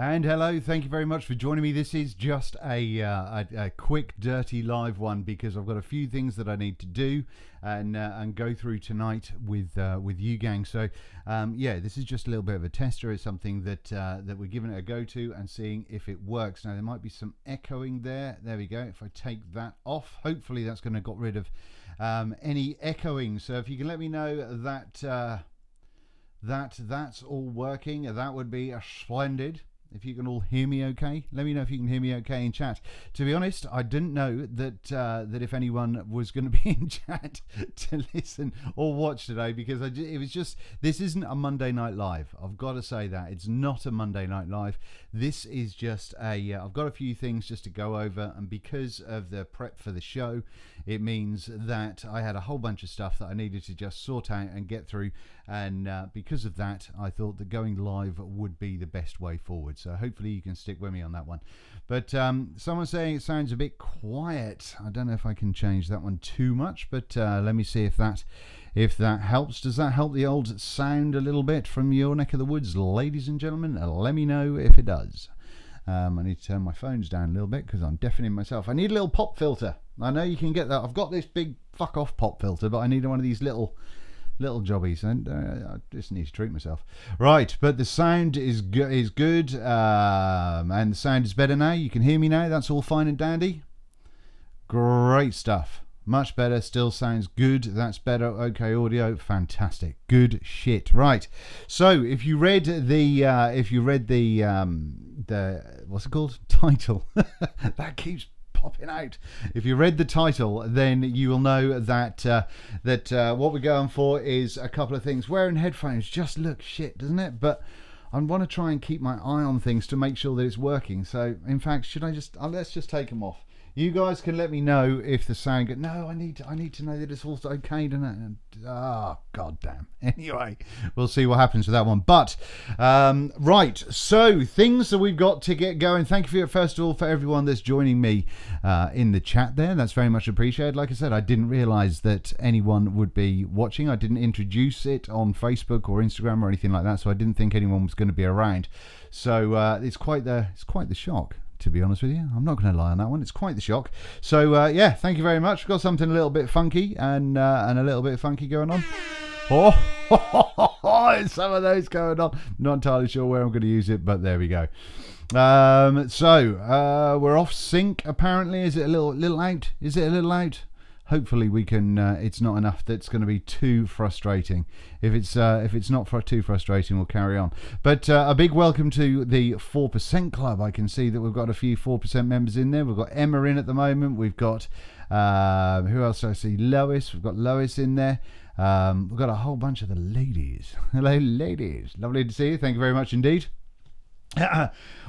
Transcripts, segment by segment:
And hello, thank you very much for joining me. This is just a quick, dirty live one because I've got a few things that I need to do and go through tonight with you gang. So yeah, this is just a little bit of a tester. It's something that that we're giving it a go to and seeing if it works. Now there might be some echoing there. There we go. If I take that off, hopefully that's going to got rid of any echoing. So if you can let me know that that's all working, that would be splendid. If you can all hear me okay, let me know if you can hear me okay in chat. To be honest, I didn't know that that if anyone was going to be in chat to listen or watch today, because it was just, this isn't a Monday Night Live. I've got to say that. It's not a Monday Night Live. This is just I've got a few things just to go over, and because of the prep for the show, it means that I had a whole bunch of stuff that I needed to just sort out and get through, and because of that, I thought that going live would be the best way forward. So hopefully you can stick with me on that one. But someone's saying it sounds a bit quiet. I don't know if I can change that one too much, but let me see if that helps. Does that help the old sound a little bit from your neck of the woods, ladies and gentlemen? Let me know if it does. I need to turn my phones down a little bit because I'm deafening myself. I need a little pop filter. I know you can get that. I've got this big fuck off pop filter, but I need one of these little jobbies, and I just need to treat myself. Right, but the sound is good, and the sound is better now. You can hear me now. That's all fine and dandy. Great stuff. Much better. Still sounds good. That's better. Okay, audio, fantastic. Good shit. Right. So if you read the what's it called? Title. That keeps popping out. If you read the title, then you will know that what we're going for is a couple of things. Wearing headphones just looks shit, doesn't it? But I want to try and keep my eye on things to make sure that it's working. So in fact, should I just let's just take them off. You guys can let me know if the sound good. No, I need to know that it's also okay, don't I? Oh, god damn. Anyway, we'll see what happens with that one. But right, so things that we've got to get going. Thank you first of all for everyone that's joining me in the chat there. That's very much appreciated. Like I said, I didn't realize that anyone would be watching. I didn't introduce it on Facebook or Instagram or anything like that, so I didn't think anyone was going to be around. So it's quite the shock, to be honest with you. I'm not going to lie on that one. It's quite the shock. So yeah, thank you very much. We've got something a little bit funky and a little bit funky going on. Oh, some of those going on. Not entirely sure where I'm going to use it, but there we go. So we're off sync apparently. Is it a little out? Is it a little out? Hopefully we can. It's not enough that's going to be too frustrating. If it's not too frustrating, we'll carry on. But a big welcome to the 4% Club. I can see that we've got a few 4% members in there. We've got Emma in at the moment. We've got who else do I see? Lois. We've got Lois in there. We've got a whole bunch of the ladies. Hello, ladies. Lovely to see you. Thank you very much indeed.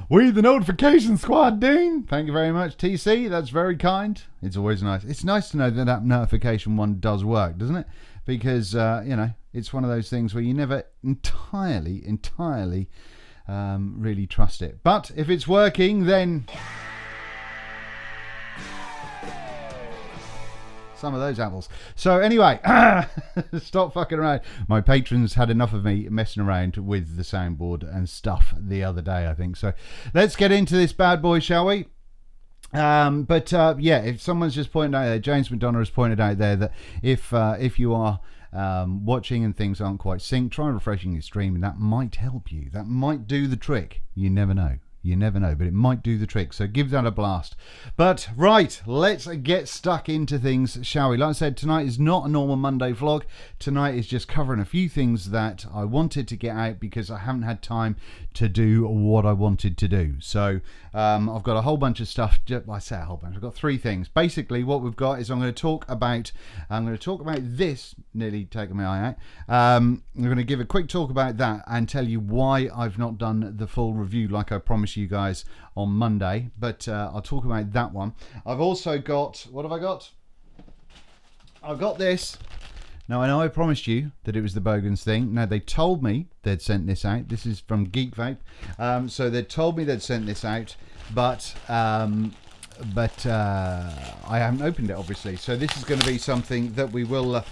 We the notification squad, Dean. Thank you very much, TC. That's very kind. It's always nice. It's nice to know that notification one does work, doesn't it? Because you know, it's one of those things where you never entirely really trust it. But if it's working, then some of those apples. So anyway, stop fucking around. My patrons had enough of me messing around with the soundboard and stuff the other day, I think. So let's get into this bad boy, shall we? Yeah, if someone's just pointed out there, James McDonough has pointed out there that if you are watching and things aren't quite synced, try refreshing your stream, and that might help you. That might do the trick. You never know. You never know, but it might do the trick, so give that a blast. But right, let's get stuck into things, shall we? Like I said, tonight is not a normal Monday vlog. Tonight is just covering a few things that I wanted to get out because I haven't had time to do what I wanted to do. So I've got a whole bunch of stuff. I say a whole bunch. I've got three things. Basically, what we've got is I'm going to talk about this. Nearly taking my eye out. I'm going to give a quick talk about that and tell you why I've not done the full review like I promised you guys on Monday, but I'll talk about that one. I've also got, what have I got? I've got this. Now I know I promised you that it was the Bogan's thing. Now they told me they'd sent this out. This is from Geek Vape. So they told me they'd sent this out, but I haven't opened it, obviously. So this is going to be something that we will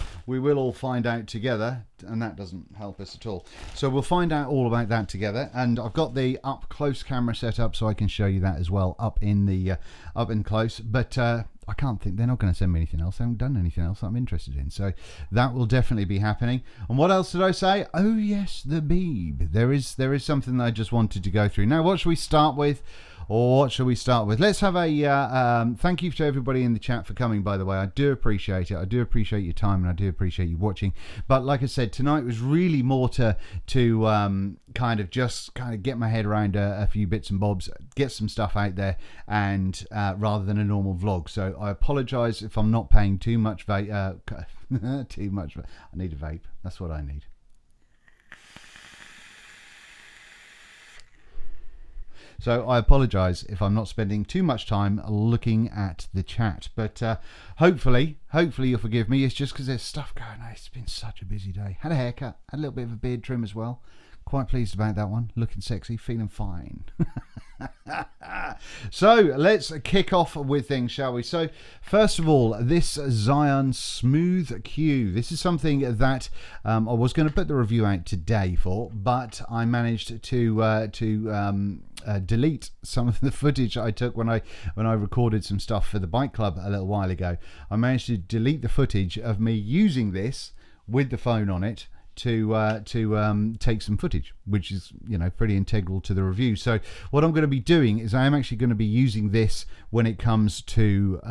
all find out together, and that doesn't help us at all. So we'll find out all about that together. And I've got the up close camera set up, so I can show you that as well up in close. But I can't think, they're not going to send me anything else. They haven't done anything else that I'm interested in. So that will definitely be happening. And what else did I say? Oh yes, the Beeb. There is something that I just wanted to go through. Now, what should we start with? Or what shall we start with? Let's have a thank you to everybody in the chat for coming, by the way. I do appreciate it. I do appreciate your time, and I do appreciate you watching. But like I said, tonight was really more to kind of get my head around a few bits and bobs, get some stuff out there, and rather than a normal vlog. So I apologise if I'm not paying too much vape. Too much. I need a vape. That's what I need. So I apologise if I'm not spending too much time looking at the chat. But hopefully you'll forgive me. It's just because there's stuff going on. It's been such a busy day. Had a haircut, had a little bit of a beard trim as well. Quite pleased about that one. Looking sexy, feeling fine. So let's kick off with things, shall we? So first of all, this Zhiyun Smooth Q. This is something that I was going to put the review out today for, but I managed to delete some of the footage I took when I recorded some stuff for the bike club a little while ago. I managed to delete the footage of me using this with the phone on it to take some footage, which is, you know, pretty integral to the review. So what I'm going to be doing is I am actually going to be using this when it comes to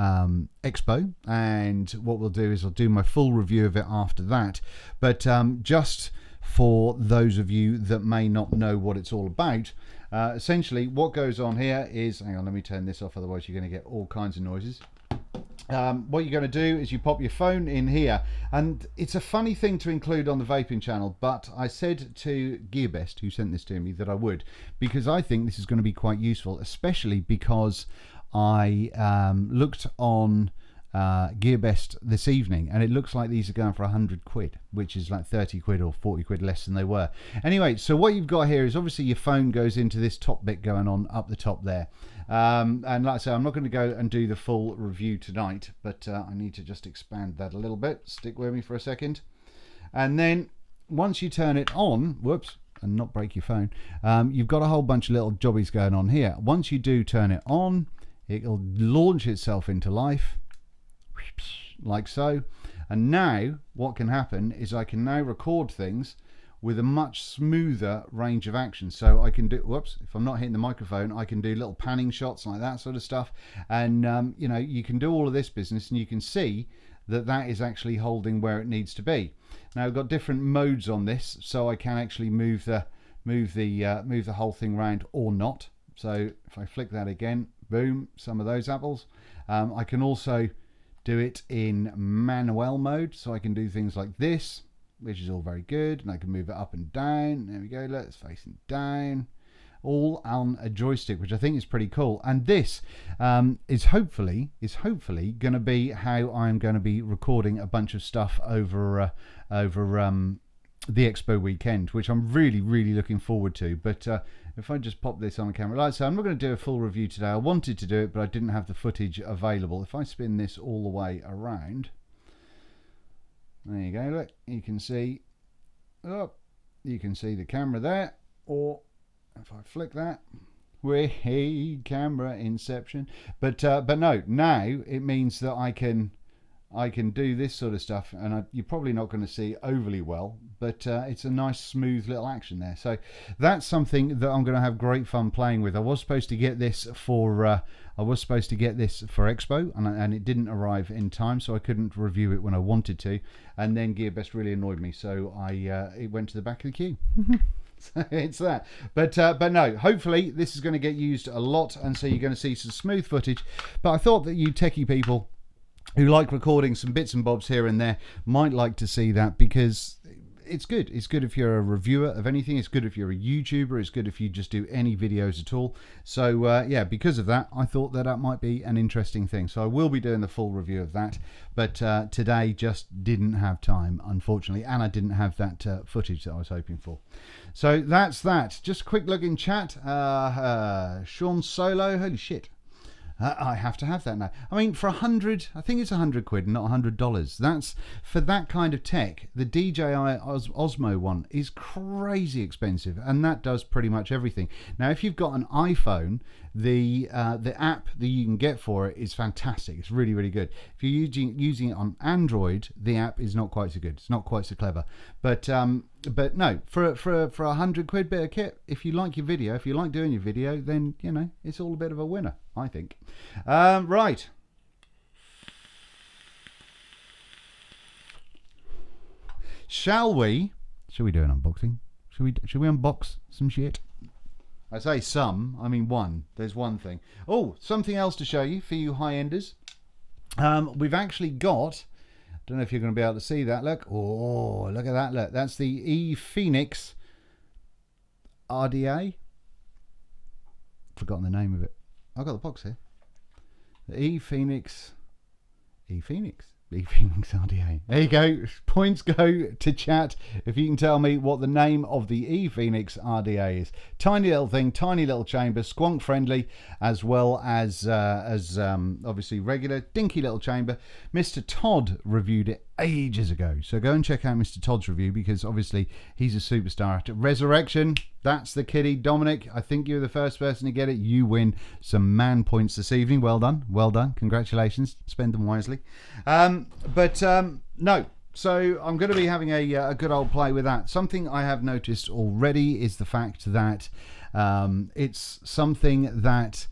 Expo, and what we'll do is I'll do my full review of it after that. But just for those of you that may not know what it's all about, essentially what goes on here is, hang on, let me turn this off, otherwise you're going to get all kinds of noises. What you're going to do is you pop your phone in here, and it's a funny thing to include on the vaping channel, but I said to Gearbest, who sent this to me, that I would, because I think this is going to be quite useful, especially because I looked on Gearbest this evening, and it looks like these are going for 100 quid, which is like 30 quid or 40 quid less than they were. Anyway, so what you've got here is obviously your phone goes into this top bit going on up the top there. And like I say, I'm not going to go and do the full review tonight, but I need to just expand that a little bit. Stick with me for a second. And then once you turn it on, whoops, and not break your phone, you've got a whole bunch of little jobbies going on here. Once you do turn it on, it'll launch itself into life, like so. And now what can happen is I can now record things with a much smoother range of action. So I can do, whoops, if I'm not hitting the microphone, I can do little panning shots like that sort of stuff. And you know, you can do all of this business, and you can see that that is actually holding where it needs to be. Now I've got different modes on this, so I can actually move the whole thing around or not. So if I flick that again, boom, some of those apples. I can also do it in manual mode, so I can do things like this, which is all very good, and I can move it up and down. There we go, let's facing down, all on a joystick, which I think is pretty cool. And this is hopefully going to be how I'm going to be recording a bunch of stuff over the Expo weekend, which I'm really looking forward to. But if I just pop this on camera, like I say, I'm not going to do a full review today. I wanted to do it, but I didn't have the footage available. If I spin this all the way around, there you go, look, you can see, oh, you can see the camera there. Or if I flick that, hey, camera inception. But no, now it means that I can do this sort of stuff, and you're probably not going to see overly well, but it's a nice smooth little action there. So that's something that I'm going to have great fun playing with. I was supposed to get this for Expo, and it didn't arrive in time, so I couldn't review it when I wanted to. And then Gearbest really annoyed me, so it went to the back of the queue. So it's that. But no, hopefully this is going to get used a lot, and so you're going to see some smooth footage. But I thought that you techie people who like recording some bits and bobs here and there might like to see that, because it's good. It's good if you're a reviewer of anything. It's good if you're a YouTuber. It's good if you just do any videos at all. So yeah, because of that, I thought that that might be an interesting thing. So I will be doing the full review of that, but today just didn't have time, unfortunately, and I didn't have that footage that I was hoping for. So that's that. Just a quick look in chat. Sean Solo, holy shit. I have to have that now. I mean, for 100, I think it's 100 quid, not $100. That's for that kind of tech. The DJI Osmo one is crazy expensive, and that does pretty much everything. Now, if you've got an iPhone, the app that you can get for it is fantastic. It's really, really good. If you're using it on Android, the app is not quite so good. It's not quite so clever. But no, for 100 quid bit of kit, if you like your video, if you like doing your video, then you know it's all a bit of a winner, I think. Right. Shall we do an unboxing? Should we unbox some shit? I say some, I mean one. There's one thing. Oh, something else to show you for you high-enders. We've actually got, I don't know if you're going to be able to see that. Look. Oh, look at that. Look. That's the E-Phoenix RDA. Forgotten the name of it. I've got the box here. The E-Phoenix RDA. There you go. Points go to chat if you can tell me what the name of the E-Phoenix RDA is. Tiny little thing, tiny little chamber, squonk friendly, as well as obviously regular dinky little chamber. Mr. Todd reviewed it ages ago, so go and check out Mr. Todd's review, because obviously he's a superstar at Resurrection. That's the kitty. Dominic, I think you're the first person to get it. You win some man points this evening. Well done, well done, congratulations. Spend them wisely. No, so I'm going to be having a good old play with that. Something I have noticed already is the fact that it's something that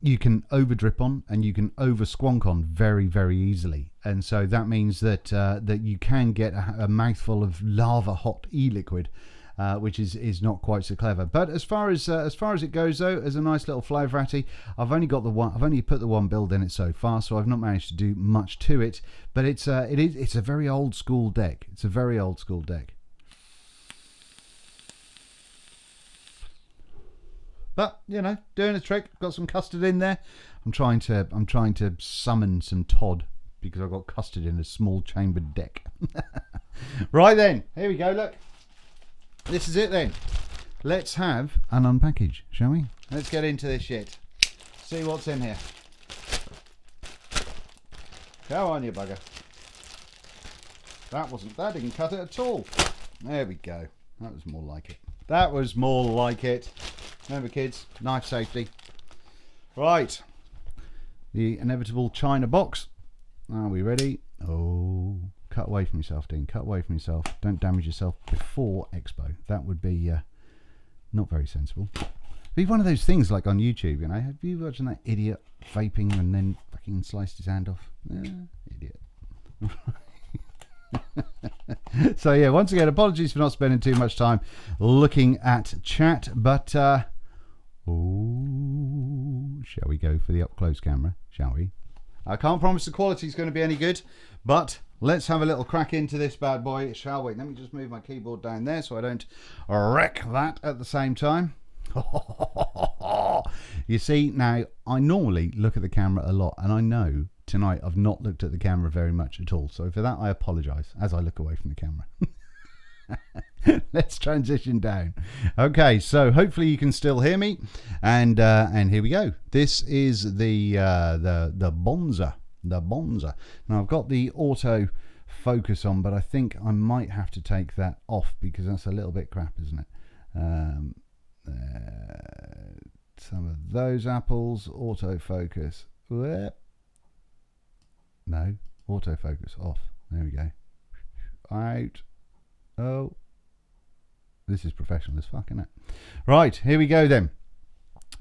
you can over drip on and you can over squonk on very, very easily, and so that means that that you can get a mouthful of lava hot e-liquid, which is not quite so clever. But as far as it goes, though, as a nice little flow ratty, I've only got the one. I've only put the one build in it so far, so I've not managed to do much to it. But it's a very old school deck. It's a very old school deck. But you know, doing a trick. Got some custard in there. I'm trying to summon some Todd, because I've got custard in a small chambered deck. Right then, here we go. Look, this is it then. Let's have an unpackage, shall we? Let's get into this shit. See what's in here. Go on, you bugger. That didn't cut it at all. There we go. That was more like it. That was more like it. Remember, kids, knife safety. Right. The inevitable China box. Are we ready? Oh, cut away from yourself, Dean. Cut away from yourself. Don't damage yourself before Expo. That would be not very sensible. Be one of those things like on YouTube, you know. Have you watched that idiot vaping and then fucking sliced his hand off? Idiot. So yeah, once again, apologies for not spending too much time looking at chat, but shall we go for the up close camera, shall we? I can't promise the quality is going to be any good, but let's have a little crack into this bad boy, shall we? Let me just move my keyboard down there so I don't wreck that at the same time. You see, now I normally look at the camera a lot, and I know tonight I've not looked at the camera very much at all, so for that I apologise as I look away from the camera. Let's transition down. Okay, so hopefully you can still hear me, and here we go. This is the Bonza, Now I've got the auto focus on, but I think I might have to take that off because that's a little bit crap, isn't it? Some of those apples, autofocus. No, autofocus off. There we go. Out. Oh, this is professional as fuck, isn't it? Right, here we go then.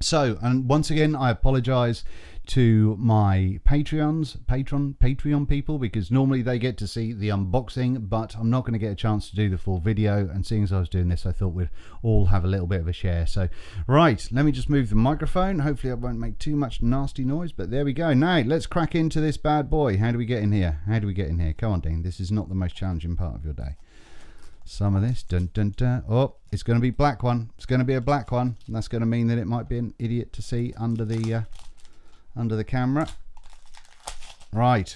So, and once again, I apologise to my Patreon people, because normally they get to see the unboxing, but I'm not going to get a chance to do the full video, and seeing as I was doing this, I thought we'd all have a little bit of a share. So, right, let me just move the microphone. Hopefully I won't make too much nasty noise, but there we go. Now, let's crack into this bad boy. How do we get in here? Come on, Dean. This is not the most challenging part of your day. Some of this, dun dun dun. Oh, it's going to be black one. It's going to be a black one. And that's going to mean that it might be an idiot to see under the camera. Right.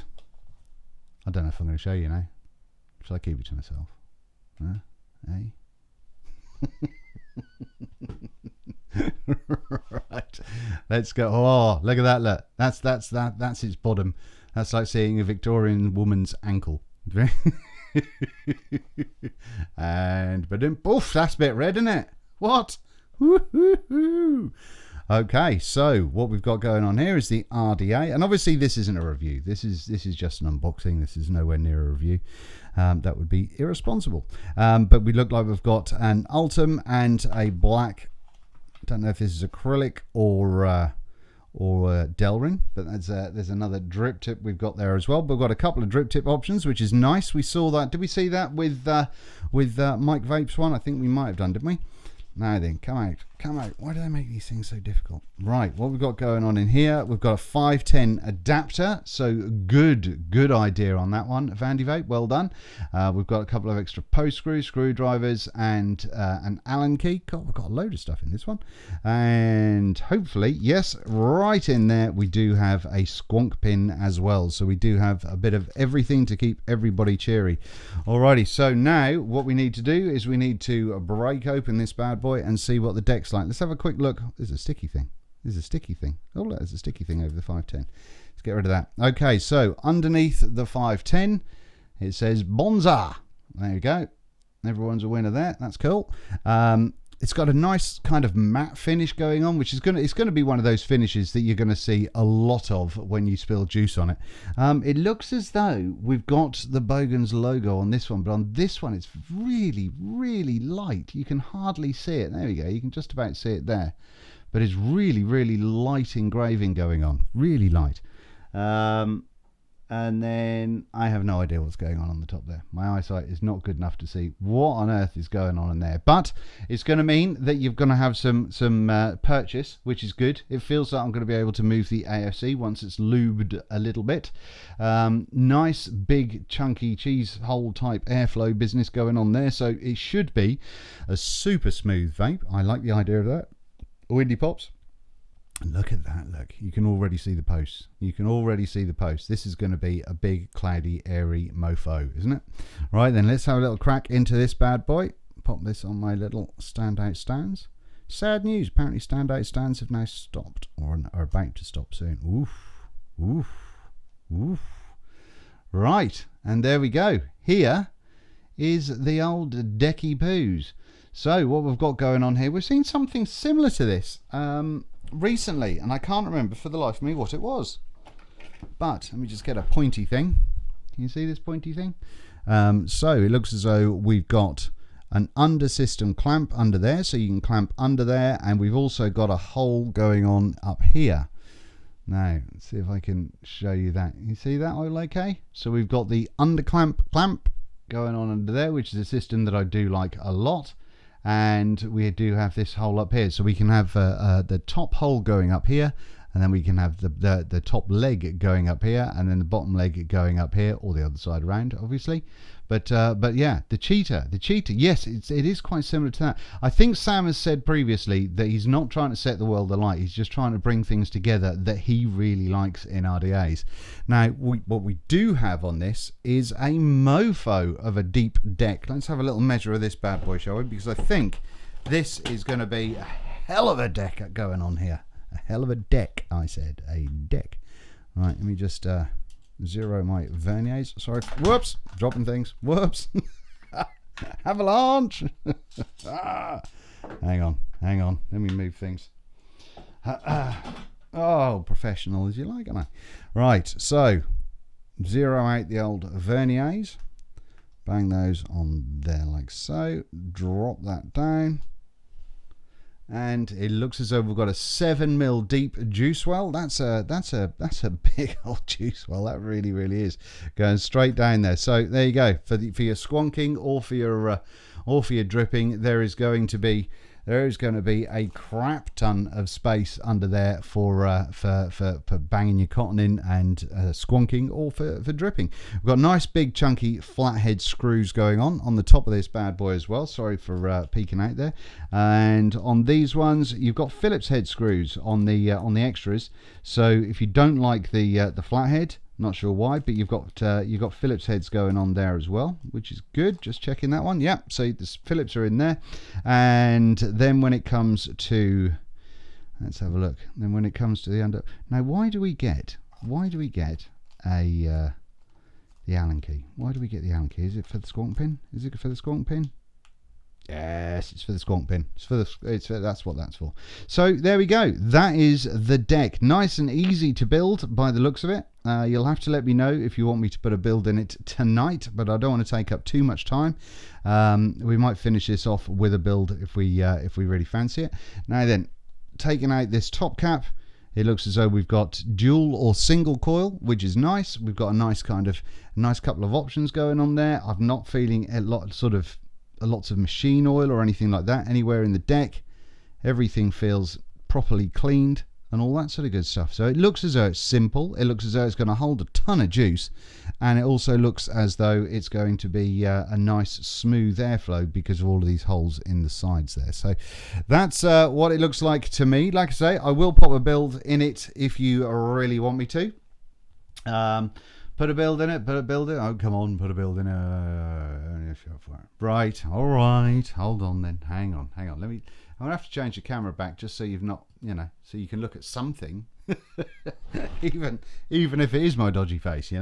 I don't know if I'm going to show you now. Shall I keep it to myself? Right, let's go. Oh, look at that! Look, that's its bottom. That's like seeing a Victorian woman's ankle. And but then poof, that's a bit red, isn't it? What? Woo-hoo-hoo. Okay, so what we've got going on here is the RDA, and obviously this isn't a review. This is just an unboxing. This is nowhere near a review. That would be irresponsible. But we look like we've got an Ultim and a black. Don't know if this is acrylic or Delrin, but there's another drip tip we've got there as well. But we've got a couple of drip tip options, which is nice. We saw that. Did we see that with Mike Vape's one? I think we might have done, didn't we? Now then, come out. Why do they make these things so difficult? Right, what we've got going on in here, we've got a 510 adapter, so good idea on that one. Vandy Vape, well done. We've got a couple of extra post screws, screwdrivers, and an Allen key. God, we've got a load of stuff in this one. And hopefully, yes, right in there, we do have a squonk pin as well. So we do have a bit of everything to keep everybody cheery. Alrighty, so now what we need to do is we need to break open this bad boy and see what the deck's like. Let's have a quick look. There's a sticky thing. Oh, look, there's a sticky thing over the 510. Let's get rid of that. Okay, so underneath the 510, it says Bonza. There you go. Everyone's a winner there. That's cool. It's got a nice kind of matte finish going on, which is it's going to be one of those finishes that you're going to see a lot of when you spill juice on it. It looks as though we've got the Bogan's logo on this one, but on this one it's really, really light. You can hardly see it. There we go. You can just about see it there. But it's really, really light engraving going on. Really light. And then I have no idea what's going on the top there. My eyesight is not good enough to see what on earth is going on in there. But it's going to mean that you're going to have some purchase, which is good. It feels like I'm going to be able to move the AFC once it's lubed a little bit. Nice, big, chunky cheese hole type airflow business going on there. So it should be a super smooth vape. I like the idea of that. Windy pops. And look at that, look. You can already see the posts. You can already see the posts. This is going to be a big, cloudy, airy mofo, isn't it? Right, then let's have a little crack into this bad boy. Pop this on my little standout stands. Sad news. Apparently standout stands have now stopped or are about to stop soon. Oof. Oof. Oof. Right, and there we go. Here is the old decky poos. So what we've got going on here, we've seen something similar to this recently, and I can't remember for the life of me what it was. But let me just get a pointy thing. Can you see this pointy thing? So it looks as though we've got an under system clamp under there, so you can clamp under there, and we've also got a hole going on up here. Now let's see if I can show you that. You see that all okay? So we've got the under clamp going on under there, which is a system that I do like a lot. And we do have this hole up here, so we can have the top hole going up here, and then we can have the top leg going up here, and then the bottom leg going up here, or the other side around, obviously. But yeah, the cheater, yes, it is quite similar to that. I think Sam has said previously that he's not trying to set the world alight, he's just trying to bring things together that he really likes in RDAs. Now, what we do have on this is a mofo of a deep deck. Let's have a little measure of this bad boy, shall we? Because I think this is going to be a hell of a deck going on here. A hell of a deck, I said. A deck. Right, let me just zero my verniers. Sorry. Whoops. Dropping things. Whoops. Avalanche. Hang on. Let me move things. Oh, professional as you like, aren't I? Right, so zero out the old verniers. Bang those on there like so. Drop that down. And it looks as though we've got a 7mm deep juice well. That's a big old juice well. That really is going straight down there. So there you go. For your squonking or for your dripping, there is going to be a crap ton of space under there for banging your cotton in and squonking or for dripping. We've got nice big chunky flathead screws going on the top of this bad boy as well. Sorry for peeking out there. And on these ones, you've got Phillips head screws on the extras. So if you don't like the flathead, not sure why, but you've got Phillips heads going on there as well, which is good. Just checking that one. Yeah, so the Phillips are in there. And then when it comes to Let's have a look. Then when it comes to the under, now why do we get a the Allen key? Why do we get the Allen key? Is it for the squonk pin? Is it for the squonk pin? Yes, it's for the squonk pin. That's what that's for. So there we go. That is the deck. Nice and easy to build by the looks of it. You'll have to let me know if you want me to put a build in it tonight, but I don't want to take up too much time. We might finish this off with a build if we really fancy it. Now then, taking out this top cap, it looks as though we've got dual or single coil, which is nice. We've got a nice couple of options going on there. I'm not feeling lots of machine oil or anything like that anywhere in the deck. Everything feels properly cleaned and all that sort of good stuff. So it looks as though it's simple. It looks as though it's going to hold a ton of juice, and it also looks as though it's going to be a nice smooth airflow because of all of these holes in the sides there. So that's what it looks like to me. Like I say, I will pop a build in it if you really want me to. Put a build in it, oh come on, put a build in it. Right, all right, hold on then, hang on, I'm gonna have to change the camera back just so you've not, so you can look at something. even if it is my dodgy face,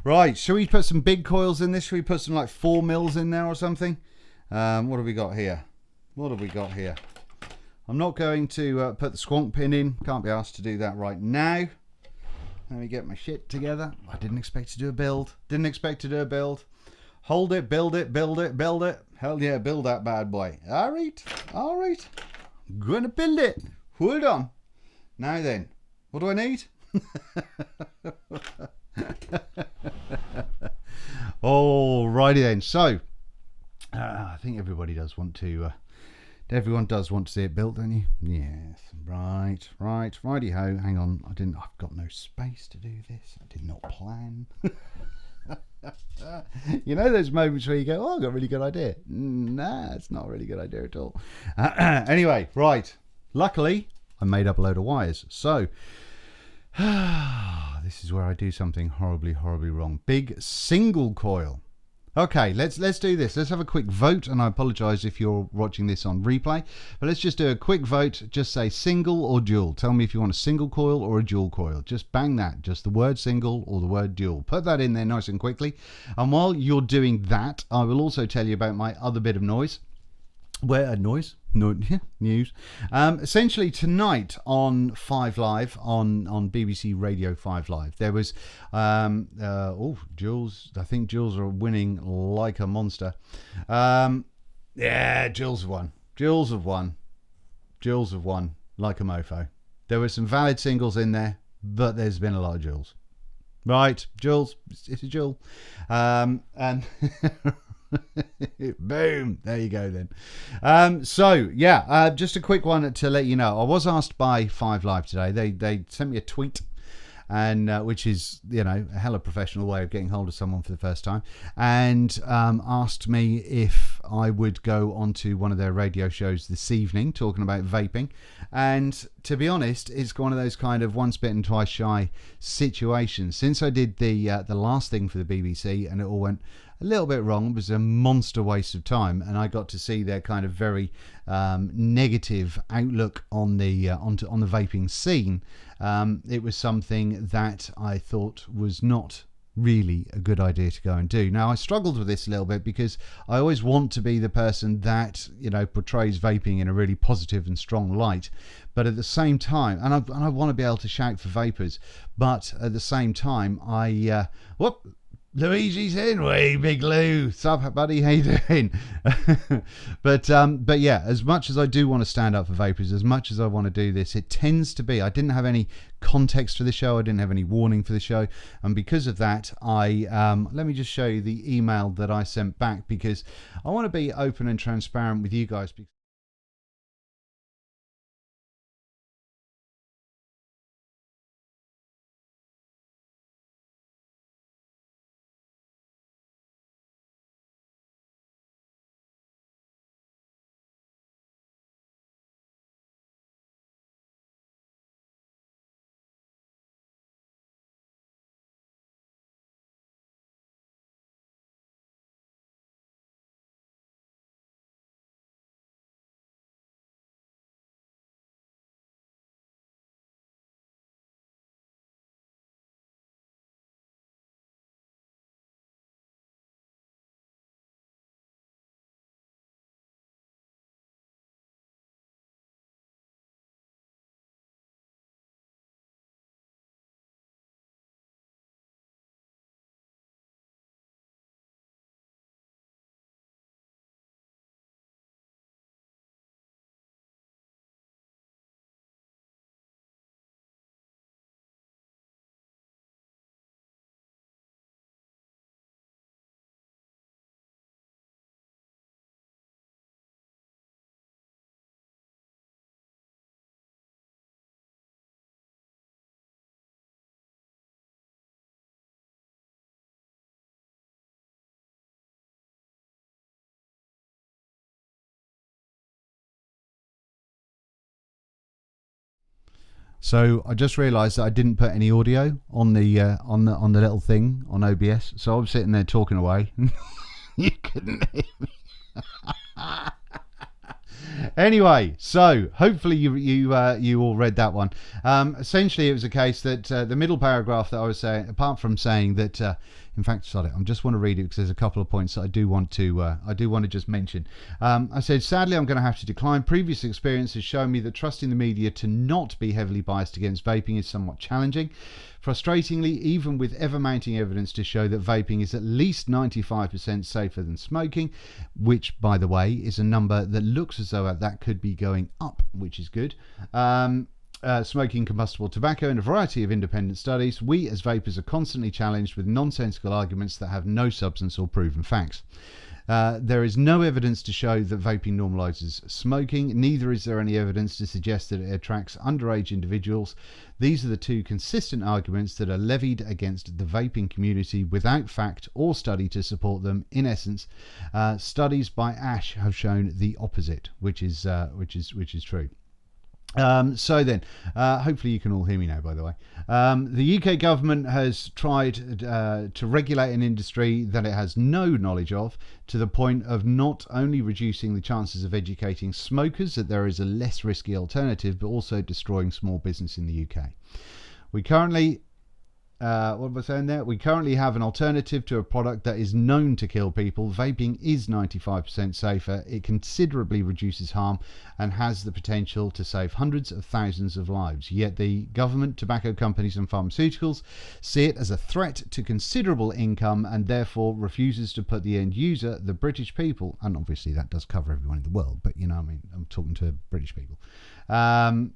Right, shall we put some big coils in this? Shall we put some like 4 mils in there or something? What have we got here? I'm not going to put the squonk pin in, can't be asked to do that right now. Let me get my shit together. I didn't expect to do a build. Hold it, build it. Hell yeah, build that bad boy. All right. Gonna build it. Hold on. Now then, what do I need? Alrighty then. So, I think everybody does want to. Everyone does want to see it built, don't you? Yes. Right. Righty ho. Hang on. I've got no space to do this. I did not plan. Those moments where you go, oh, I got a really good idea. Nah, it's not a really good idea at all. Anyway, right. Luckily, I made up a load of wires. So, this is where I do something horribly wrong. Big single coil. Okay, let's do this. Let's have a quick vote, and I apologise if you're watching this on replay, but let's just do a quick vote. Just say single or dual. Tell me if you want a single coil or a dual coil. Just bang that. Just the word single or the word dual. Put that in there nice and quickly. And while you're doing that, I will also tell you about my other bit of news. News. Essentially tonight on 5 Live, on BBC Radio 5 Live, there was Jules. I think Jules are winning like a monster. Yeah, Jules have won like a mofo. There were some valid singles in there, but there's been a lot of Jules. Right, Jules, it's a Jewel. And boom, there you go then. So yeah, just a quick one to let you know. I was asked by 5 Live today. They sent me a tweet, and which is a hella professional way of getting hold of someone for the first time, and asked me if I would go onto one of their radio shows this evening talking about vaping. And to be honest, it's one of those kind of once bitten twice shy situations. Since I did the last thing for the BBC and it all went a little bit wrong, it was a monster waste of time, and I got to see their kind of very negative outlook on the vaping scene. It was something that I thought was not really a good idea to go and do. Now, I struggled with this a little bit because I always want to be the person that portrays vaping in a really positive and strong light, but at the same time, and I want to be able to shout for vapors, but at the same time, Luigi's in. Way, Big Lou. Sup, buddy? How you doing? But yeah, as much as I do want to stand up for vapors, as much as I want to do this, it tends to be, I didn't have any context for the show. I didn't have any warning for the show. And because of that, let me just show you the email that I sent back, because I want to be open and transparent with you guys. So I just realised that I didn't put any audio on the little thing on OBS. So I'm sitting there talking away. You couldn't hear me. Anyway, so hopefully you all read that one. Essentially, it was a case that the middle paragraph that I was saying, apart from saying that, in fact, sorry, I just want to read it because there's a couple of points that I do want to just mention. I said, sadly, I'm going to have to decline. Previous experience has shown me that trusting the media to not be heavily biased against vaping is somewhat challenging. Frustratingly, even with ever-mounting evidence to show that vaping is at least 95% safer than smoking, which, by the way, is a number that looks as though that could be going up, which is good. Smoking combustible tobacco in a variety of independent studies, we as vapers are constantly challenged with nonsensical arguments that have no substance or proven facts. There is no evidence to show that vaping normalizes smoking. Neither is there any evidence to suggest that it attracts underage individuals. These are the two consistent arguments that are levied against the vaping community without fact or study to support them. In essence, studies by Ash have shown the opposite, which is true. So then, hopefully you can all hear me now, by the way. The UK government has tried to regulate an industry that it has no knowledge of, to the point of not only reducing the chances of educating smokers that there is a less risky alternative, but also destroying small business in the UK. We currently... what was I saying there? We currently have an alternative to a product that is known to kill people. Vaping is 95% safer. It considerably reduces harm and has the potential to save hundreds of thousands of lives. Yet the government, tobacco companies and pharmaceuticals see it as a threat to considerable income and therefore refuses to put the end user, the British people, and obviously that does cover everyone in the world, but you know, I mean, I'm talking to British people, to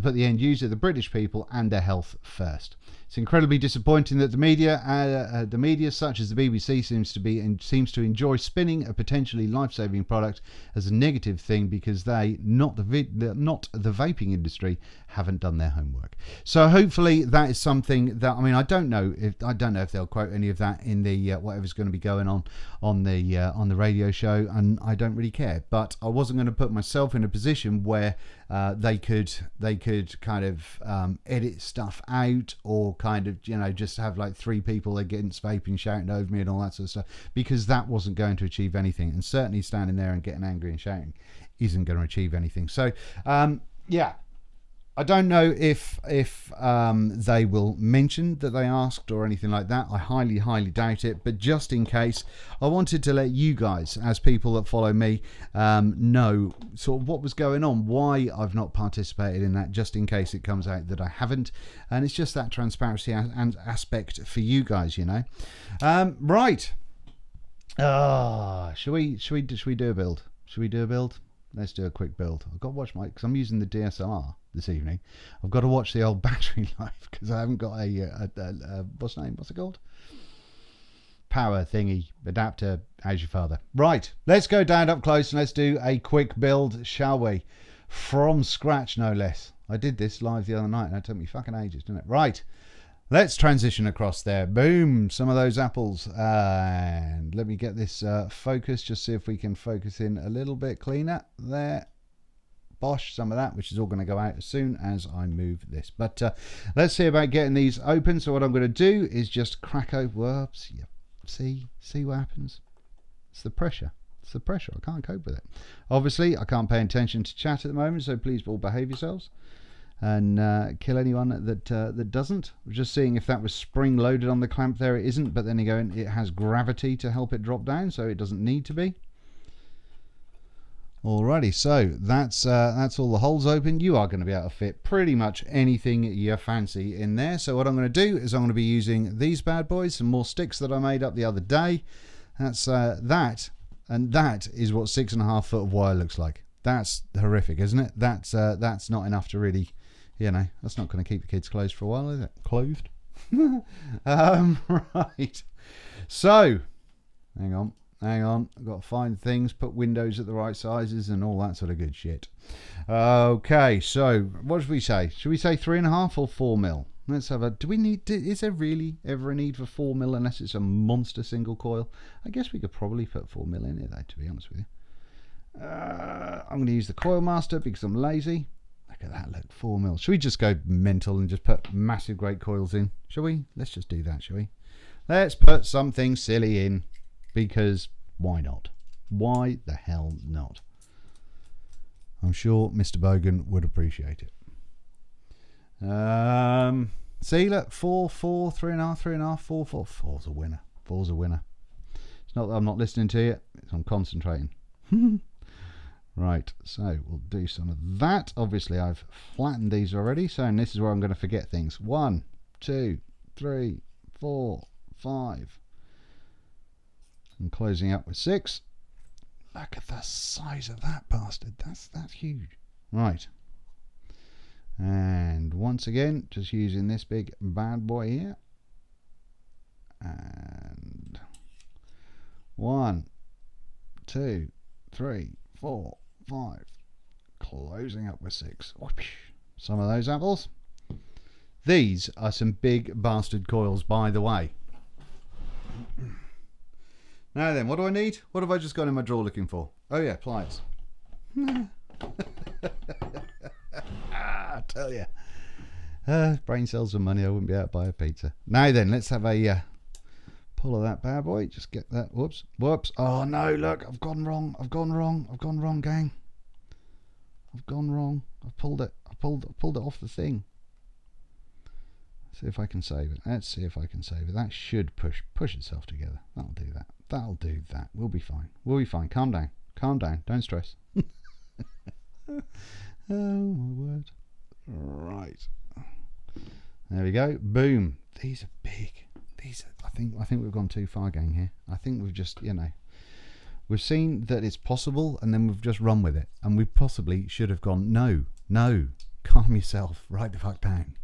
put the end user, the British people, and their health first. It's incredibly disappointing that the media, such as the BBC, seems to enjoy spinning a potentially life-saving product as a negative thing because they, not the vaping industry, haven't done their homework. So hopefully that is something that, I mean, I don't know if they'll quote any of that in the whatever's going to be going on the radio show, and I don't really care. But I wasn't going to put myself in a position where they could kind of edit stuff out, or kind of, you know, just have like 3 people against vaping shouting over me and all that sort of stuff, because that wasn't going to achieve anything, and certainly standing there and getting angry and shouting isn't going to achieve anything. So yeah, I don't know if they will mention that they asked or anything like that. I highly doubt it. But just in case, I wanted to let you guys, as people that follow me, know sort of what was going on, why I've not participated in that, just in case it comes out that I haven't. And it's just that transparency and aspect for you guys, you know. Right. Should we do a build? Should we do a build? Let's do a quick build. I've got to watch because I'm using the DSLR this evening. I've got to watch the old battery life because I haven't got a what's it called? Power thingy adapter. As your father. Right, let's go down up close and let's do a quick build, shall we? From scratch, no less. I did this live the other night and it took me fucking ages, didn't it? Right, let's transition across there. Boom, some of those apples. And let me get this focused, just see if we can focus in a little bit cleaner. There. Bosh, some of that, which is all going to go out as soon as I move this. But let's see about getting these open. So what I'm going to do is just crack open. Whoops. Yep. See what happens. It's the pressure. It's the pressure. I can't cope with it. Obviously, I can't pay attention to chat at the moment, so please all behave yourselves and kill anyone that doesn't. We're just seeing if that was spring loaded on the clamp there. It isn't, but then again, it has gravity to help it drop down, so it doesn't need to be. Alrighty, so that's all the holes open. You are going to be able to fit pretty much anything you fancy in there. So what I'm going to do is I'm going to be using these bad boys, some more sticks that I made up the other day. That's that, and that is what 6.5 foot of wire looks like. That's horrific, isn't it? That's not enough to really, you know, that's not going to keep the kids closed for a while, is it? Clothed. Right. So, hang on. I've got to find things, put windows at the right sizes and all that sort of good shit. Okay, so what should we say? Should we say 3.5 or 4 mil? Let's have a, is there really ever a need for 4 mil unless it's a monster single coil? I guess we could probably put 4 mil in it though, to be honest with you. I'm going to use the Coil Master because I'm lazy. Look at that, look, 4 mil. Should we just go mental and just put massive great coils in? Shall we? Let's just do that, shall we? Let's put something silly in, because why not? Why the hell not? I'm sure Mr. Bogan would appreciate it. See, look, 4, 4, 3.5, 3.5, 4, 4. 4's a winner. 4's a winner. It's not that I'm not listening to you, I'm concentrating. Right, so we'll do some of that. Obviously, I've flattened these already, so and this is where I'm going to forget things. 1, 2, 3, 4, 5. I'm closing up with 6. Look at the size of that bastard. That's huge. Right. And once again, just using this big bad boy here. And 1, 2, 3, 4, 5. Closing up with 6. Some of those apples. These are some big bastard coils, by the way. Now then, what do I need? What have I just got in my drawer looking for? Oh yeah, pliers. I tell you. Brain cells and money, I wouldn't be able to buy a pizza. Now then, let's have a pull of that bad boy. Just get that. Whoops. Whoops. Oh no, look, I've gone wrong. I've gone wrong. I've gone wrong, gang. I've gone wrong. I've pulled it. I pulled it off the thing. See if I can save it. Let's see if I can save it. That should push itself together. That'll do that. That'll do that. We'll be fine. We'll be fine. Calm down. Calm down. Don't stress. Oh my word. Right. There we go. Boom. These are big. These are, I think we've gone too far, gang, here. I think we've just, you know, we've seen that it's possible and then we've just run with it. And we possibly should have gone, no, calm yourself, write the fuck down.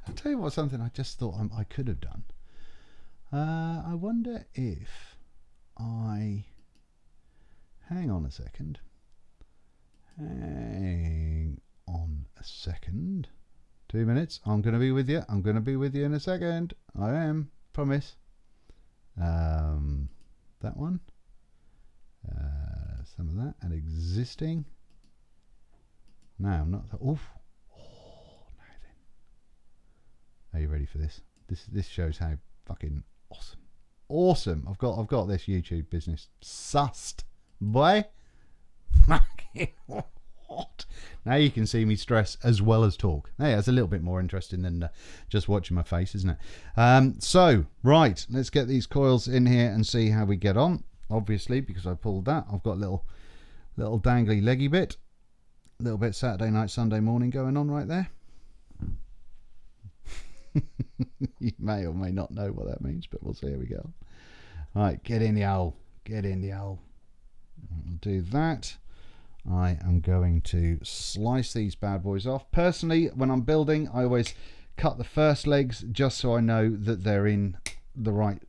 I'll tell you what, something I just thought I could have done. I wonder if I... Hang on a second. Hang on a second. 2 minutes. I'm going to be with you. I'm going to be with you in a second. I am. Promise. That one. Some of that. And existing. No, I'm not. Oof. Oh, now then. Are you ready for this? This shows how fucking awesome. Awesome. I've got this YouTube business sussed. Boy. Fucking what? Now you can see me stress as well as talk. Hey, that's a little bit more interesting than just watching my face, isn't it? So, right, let's get these coils in here and see how we get on. Obviously, because I pulled that, I've got a little dangly leggy bit. A little bit Saturday night, Sunday morning going on right there. You may or may not know what that means, but we'll see how we go. Right, get in the hole. Get in the hole. I'll do that. I am going to slice these bad boys off. Personally, when I'm building, I always cut the first legs just so I know that they're in the right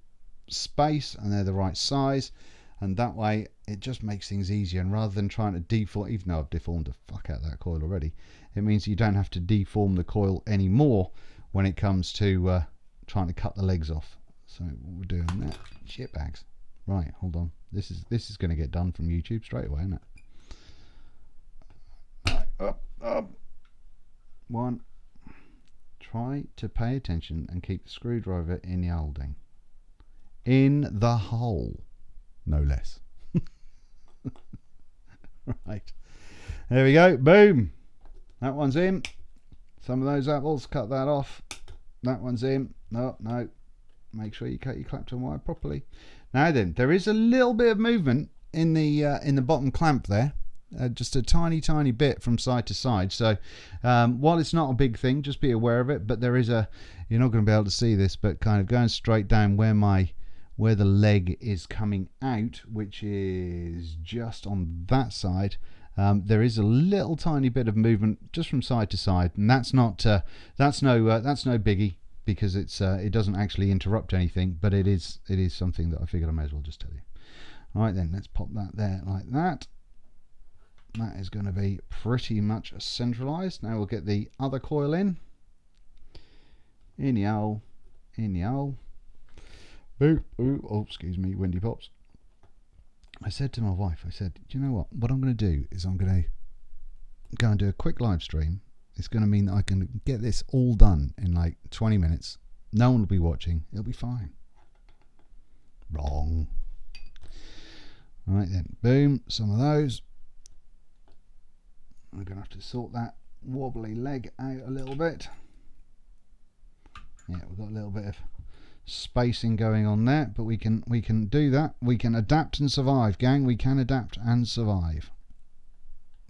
space and they're the right size, and that way it just makes things easier. And rather than trying to deform, even though I've deformed the fuck out of that coil already, it means you don't have to deform the coil anymore when it comes to trying to cut the legs off. So we're doing that. Shit bags. Right, hold on. This is going to get done from YouTube straight away, isn't it? Up. 1. Try to pay attention and keep the screwdriver in the holding. In the hole, no less. Right. There we go. Boom. That one's in. Some of those apples, cut that off. That one's in. No. Make sure you cut your Clapton wire properly. Now then, there is a little bit of movement in the bottom clamp there. Just a tiny bit from side to side. So while it's not a big thing, just be aware of it. But there is a, you're not going to be able to see this, but kind of going straight down where the leg is coming out, which is just on that side. There is a little tiny bit of movement just from side to side, and that's no biggie, because it doesn't actually interrupt anything, but it is something that I figured I may as well just tell you. All right then, let's pop that there like that. That is going to be pretty much centralized. Now we'll get the other coil in the hole, Ooh, oh, excuse me, windy pops. I said to my wife, I said, do you know what I'm going to do is I'm going to go and do a quick live stream, it's going to mean that I can get this all done in like 20 minutes. No one will be watching. It'll be fine. Wrong. Right then, boom, some of those. I'm going to have to sort that wobbly leg out a little bit. Yeah, we've got a little bit of spacing going on there, but we can do that. We can adapt and survive, gang. We can adapt and survive.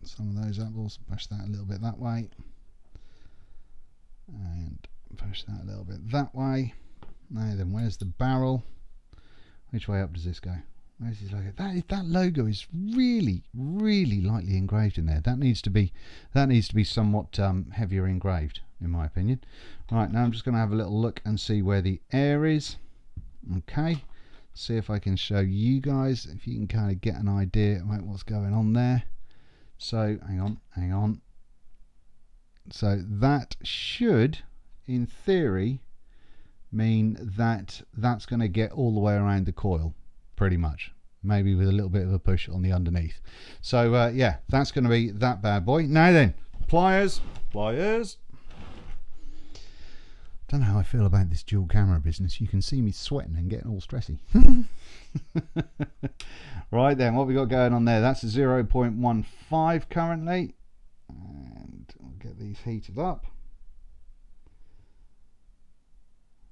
Some of those apples, push that a little bit that way, and push that a little bit that way. Now then, where's the barrel? Which way up does this go? Where's his logo? That logo is really lightly engraved in there. That needs to be somewhat heavier engraved, in my opinion. Right, now I'm just going to have a little look and see where the air is. Okay, see if I can show you guys, if you can kind of get an idea about what's going on there. So hang on. So that should, in theory, mean that that's going to get all the way around the coil, pretty much. Maybe with a little bit of a push on the underneath. So yeah, that's going to be that bad boy. Now then, pliers. Don't know how I feel about this dual camera business. You can see me sweating and getting all stressy. Right then, what we got going on there? That's a 0.15 currently, and I'll get these heated up.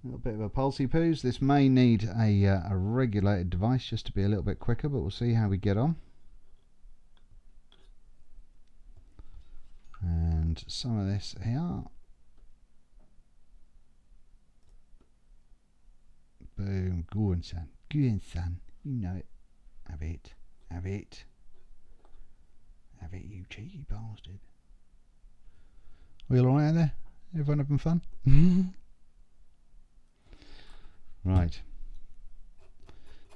A little bit of a pulsy poos. This may need a regulated device just to be a little bit quicker, but we'll see how we get on. And some of this here. Boom, go on son, you know it. Have it, you cheeky bastard. We all alright there? Everyone having fun? Right.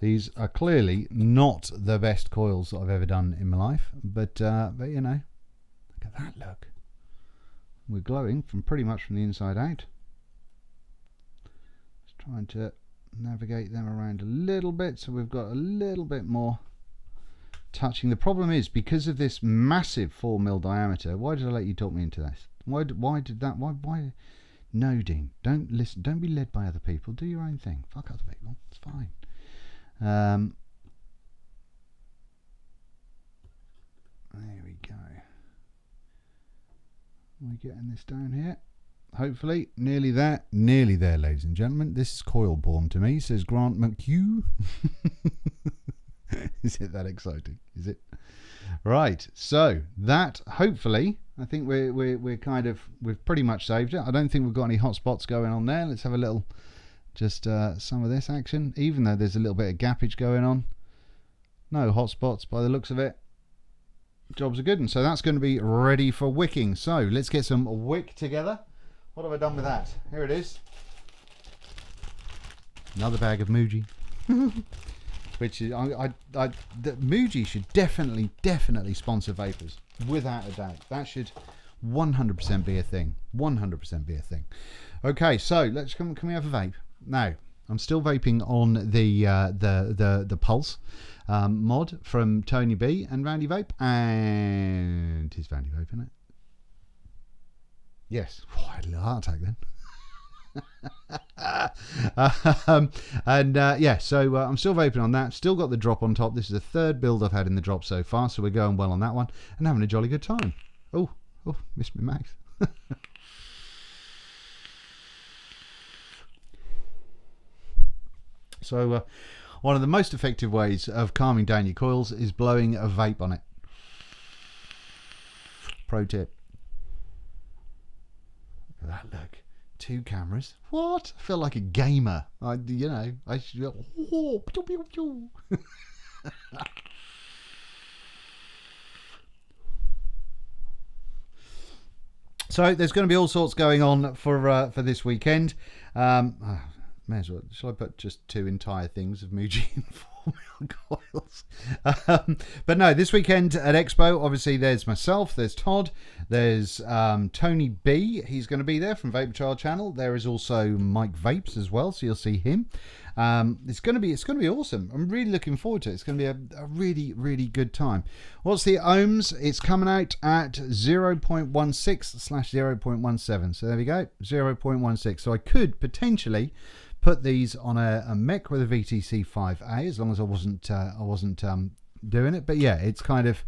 These are clearly not the best coils that I've ever done in my life, but you know, look at that look. We're glowing from pretty much from the inside out. Just trying to navigate them around a little bit so we've got a little bit more touching. The problem is, because of this massive 4mm diameter, why did I let you talk me into this? Why no, Dean, don't listen, don't be led by other people, do your own thing, fuck other people, it's fine. There we go. We're getting this down here. Hopefully, nearly there, ladies and gentlemen. This is coil born to me, says Grant McHugh. Is it that exciting? Is it? Right, so that, hopefully, I think we've pretty much saved it. I don't think we've got any hot spots going on there. Let's have a little, just some of this action, even though there's a little bit of gappage going on. No hot spots by the looks of it. Jobs are good, and so that's going to be ready for wicking. So let's get some wick together. What have I done with that? Here it is. Another bag of Muji. Which is, Muji should definitely sponsor vapors, without a doubt. That should 100% be a thing. 100% be a thing. Okay, so let's can we have a vape? Now, I'm still vaping on the Pulse mod from Tony B and Vandy Vape, and his Vandy Vape, isn't it? Yes. Oh, I had a little heart attack then. Yeah, so I'm still vaping on that. Still got the drop on top. This is the third build I've had in the drop so far, so we're going well on that one and having a jolly good time. Oh, missed my max. So one of the most effective ways of calming down your coils is blowing a vape on it. Pro tip. Look at that look. 2 cameras. What? I feel like a gamer. I should. Oh, pew, pew, pew. So there's going to be all sorts going on for this weekend. May as well. Shall I put just 2 entire things of Muji in coils. But no, this weekend at Expo, obviously there's myself, there's Todd, there's Tony B. He's going to be there from Vape Child Channel. There is also Mike Vapes as well, so you'll see him. It's going to be awesome. I'm really looking forward to it. It's going to be a really, really good time. What's the ohms? It's coming out at 0.16/0.17. So there we go, 0.16. So I could potentially put these on a mech with a VTC 5A, as long as I wasn't doing it. But yeah, it's kind of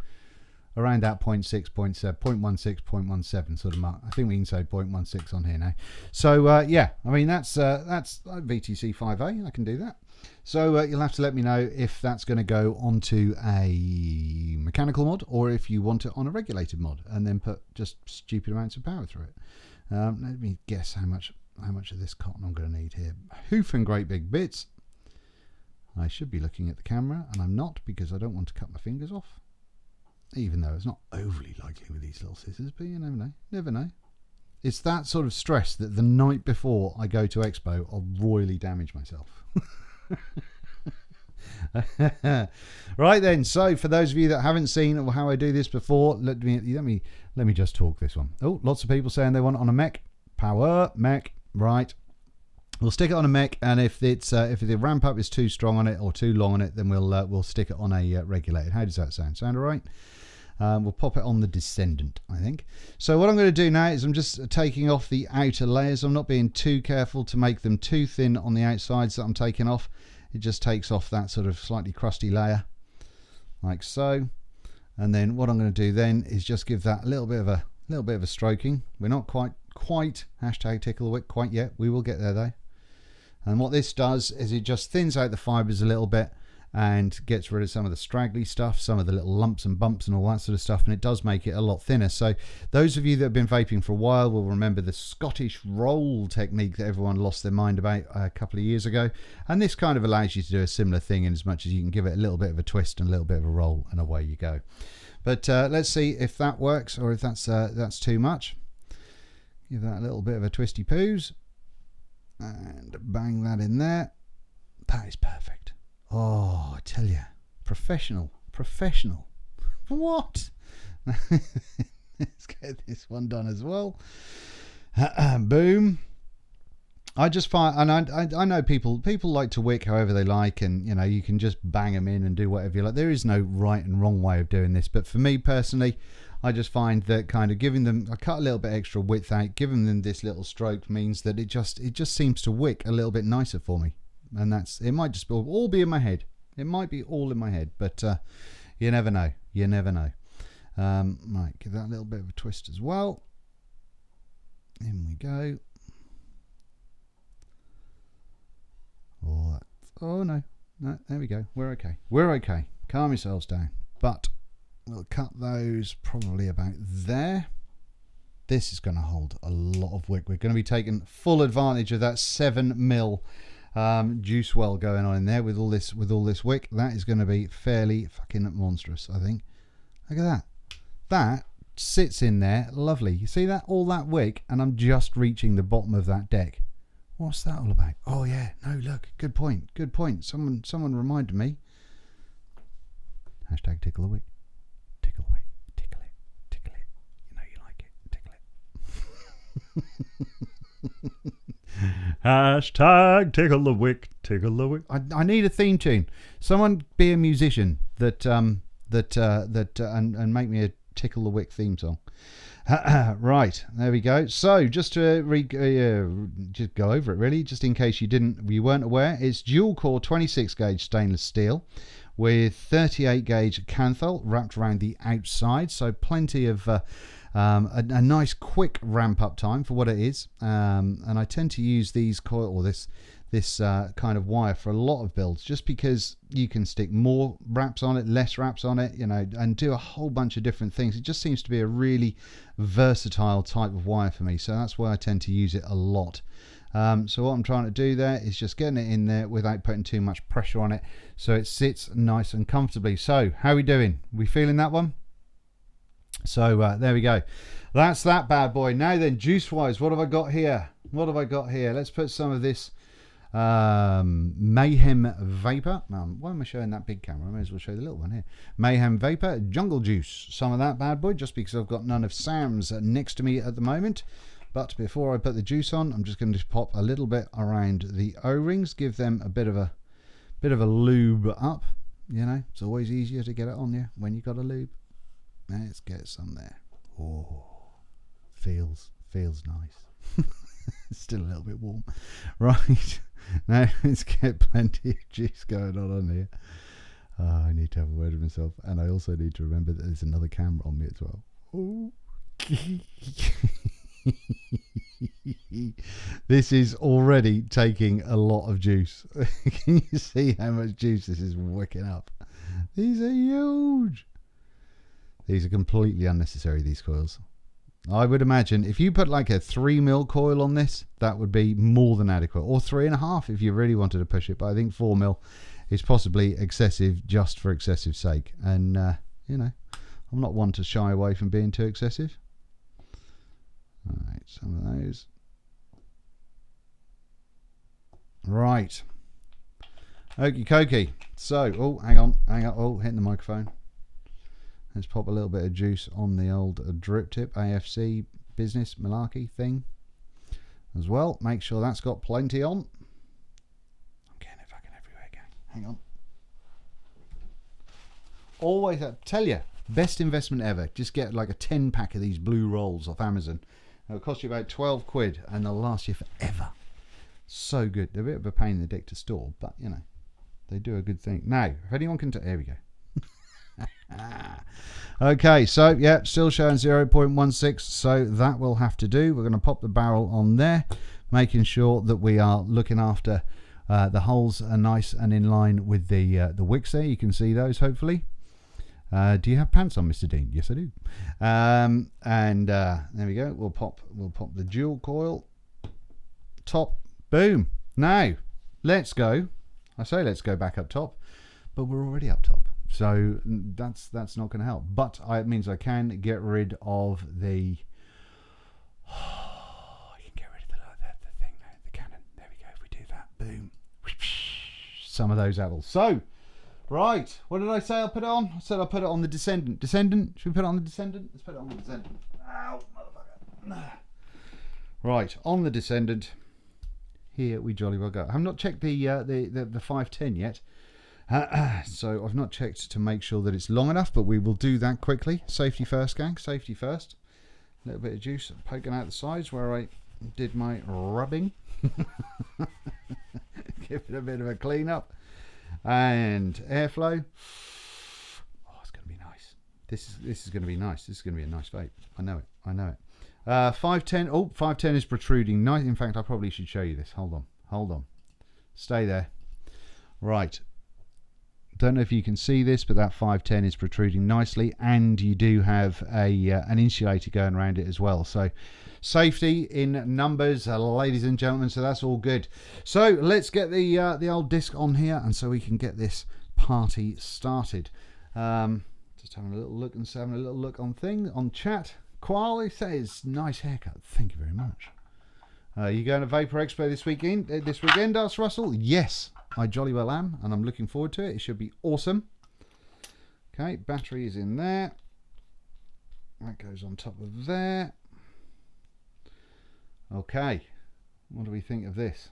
around that 0.6, 0.7, 0.16, 0.17 sort of mark. I think we can say 0.16 on here now. So yeah, I mean that's VTC 5A. I can do that. So you'll have to let me know if that's going to go onto a mechanical mod or if you want it on a regulated mod, and then put just stupid amounts of power through it. Let me guess how much of this cotton I'm going to need here. Hoofing great big bits. I should be looking at the camera, and I'm not, because I don't want to cut my fingers off. Even though it's not overly likely with these little scissors, but you never know. Never know. It's that sort of stress that the night before I go to Expo, I'll royally damage myself. Right then, so for those of you that haven't seen how I do this before, let me just talk this one. Oh, lots of people saying they want it on a mech. Power mech. Right, we'll stick it on a mech, and if the ramp up is too strong on it or too long on it, then we'll stick it on a regulated. How does that sound? Sound all right? We'll pop it on the Descendant, I think. So what I'm going to do now is I'm just taking off the outer layers. I'm not being too careful to make them too thin on the outsides that I'm taking off. It just takes off that sort of slightly crusty layer, like so. And then what I'm going to do then is just give that a little bit of a stroking. We're not quite hashtag tickle the wick quite yet. We will get there though. And what this does is it just thins out the fibers a little bit and gets rid of some of the straggly stuff, some of the little lumps and bumps and all that sort of stuff, and it does make it a lot thinner. So those of you that have been vaping for a while will remember the Scottish roll technique that everyone lost their mind about a couple of years ago, and this kind of allows you to do a similar thing in as much as you can give it a little bit of a twist and a little bit of a roll, and away you go. But let's see if that works or if that's too much. Give that a little bit of a twisty poos and bang that in there. That is perfect. Oh, I tell you, professional. What? Let's get this one done as well. Boom. I just find, and I know people like to wick however they like, and you know, you can just bang them in and do whatever you like. There is no right and wrong way of doing this, but for me personally, I just find that kind of giving them, I cut a little bit extra width out, giving them this little stroke means that it just seems to wick a little bit nicer for me. And it might just all be in my head. It might be all in my head, but you never know. You never know. Right, give that a little bit of a twist as well. In we go. Oh no, there we go. We're okay. Calm yourselves down. But we'll cut those probably about there. This is going to hold a lot of wick. We're going to be taking full advantage of that 7mm juice well going on in there with all this wick. That is going to be fairly fucking monstrous, I think. Look at that. That sits in there lovely. You see that? All that wick, and I'm just reaching the bottom of that deck. What's that all about? Oh yeah, no, look, good point. Someone reminded me. Hashtag tickle the wick. Tickle the wick. Tickle it. You know you like it. Tickle it. Hashtag tickle the wick. I need a theme tune. Someone be a musician that and make me a tickle the wick theme song. Right, there we go. So just to just go over it really, just in case you weren't aware, it's dual core 26 gauge stainless steel with 38 gauge Canthal wrapped around the outside, so plenty of a nice quick ramp up time for what it is. And I tend to use these this kind of wire for a lot of builds, just because you can stick more wraps on it, less wraps on it, you know, and do a whole bunch of different things. It just seems to be a really versatile type of wire for me, so that's why I tend to use it a lot. So what I'm trying to do there is just getting it in there without putting too much pressure on it, so it sits nice and comfortably. So how are we doing? We feeling that one? So there we go. That's that bad boy. Now then, juice wise, what have I got here? Let's put some of this Mayhem Vapor. Why am I showing that big camera? I may as well show the little one here. Mayhem Vapor, Jungle Juice. Some of that bad boy, just because I've got none of Sam's next to me at the moment. But before I put the juice on, I'm just going to pop a little bit around the O-rings, give them a bit of a lube up. You know, it's always easier to get it on you when you got a lube. Let's get some there. Oh, feels nice. It's still a little bit warm. Right, now let's get plenty of juice going on here. I need to have a word with myself, and I also need to remember that there's another camera on me as well. Oh. This is already taking a lot of juice. Can you see how much juice this is wicking up? These are huge. These are completely unnecessary, these coils. I would imagine if you put like a 3mm coil on this, that would be more than adequate, or 3.5 if you really wanted to push it. But I think 4mm is possibly excessive just for excessive sake. And you know, I'm not one to shy away from being too excessive. All right, some of those. Right. Okie dokie. So, oh, hang on. Oh, hitting the microphone. Let's pop a little bit of juice on the old drip tip AFC business malarkey thing as well. Make sure that's got plenty on. I'm getting it fucking everywhere, gang. Hang on. Always, I tell you, best investment ever. Just get like a 10-pack of these blue rolls off Amazon. It'll cost you about 12 quid and they'll last you forever. So good. They're a bit of a pain in the dick to store, but you know, they do a good thing. Now, if anyone can, there we go. Okay, so yeah, still showing 0.16, so that will have to do. We're going to pop the barrel on there, making sure that we are looking after the holes are nice and in line with the wicks there. You can see those hopefully. Do you have pants on, Mr. Dean? Yes, I do. And there we go. We'll pop the dual coil top. Boom. Now let's go. I say let's go back up top, but we're already up top. So that's not going to help. But it means I can get rid of the. Oh, you can get rid of the thing there, the cannon. There we go. If we do that, boom. Some of those apples. So, right. What did I say? I'll put it on. I said I'll put it on the Descendant. Descendant. Should we put it on the Descendant? Let's put it on the Descendant. Ow, motherfucker. Right, on the Descendant. Here we jolly well go. I have not checked the 510 yet. So I've not checked to make sure that it's long enough, but we will do that quickly. Safety first, gang. Safety first. A little bit of juice poking out the sides where I did my rubbing. Give it a bit of a clean up. And airflow. Oh, it's going to be nice. This is going to be nice. This is going to be a nice vape. I know it. I know it. 510. Oh, 510 is protruding. Nice. In fact, I probably should show you this. Hold on. Hold on. Stay there. Right. Don't know if you can see this, but that 510 is protruding nicely, and you do have an insulator going around it as well. So safety in numbers, ladies and gentlemen. So that's all good. So let's get the old disc on here, and so we can get this party started. Just having a little look and having a little look on chat. Qual says nice haircut. Thank you very much. You going to Vapor Expo this weekend? Asks Russell. Yes. I jolly well am, and I'm looking forward to it. It should be awesome. Okay, battery is in there. That goes on top of there. Okay, what do we think of this?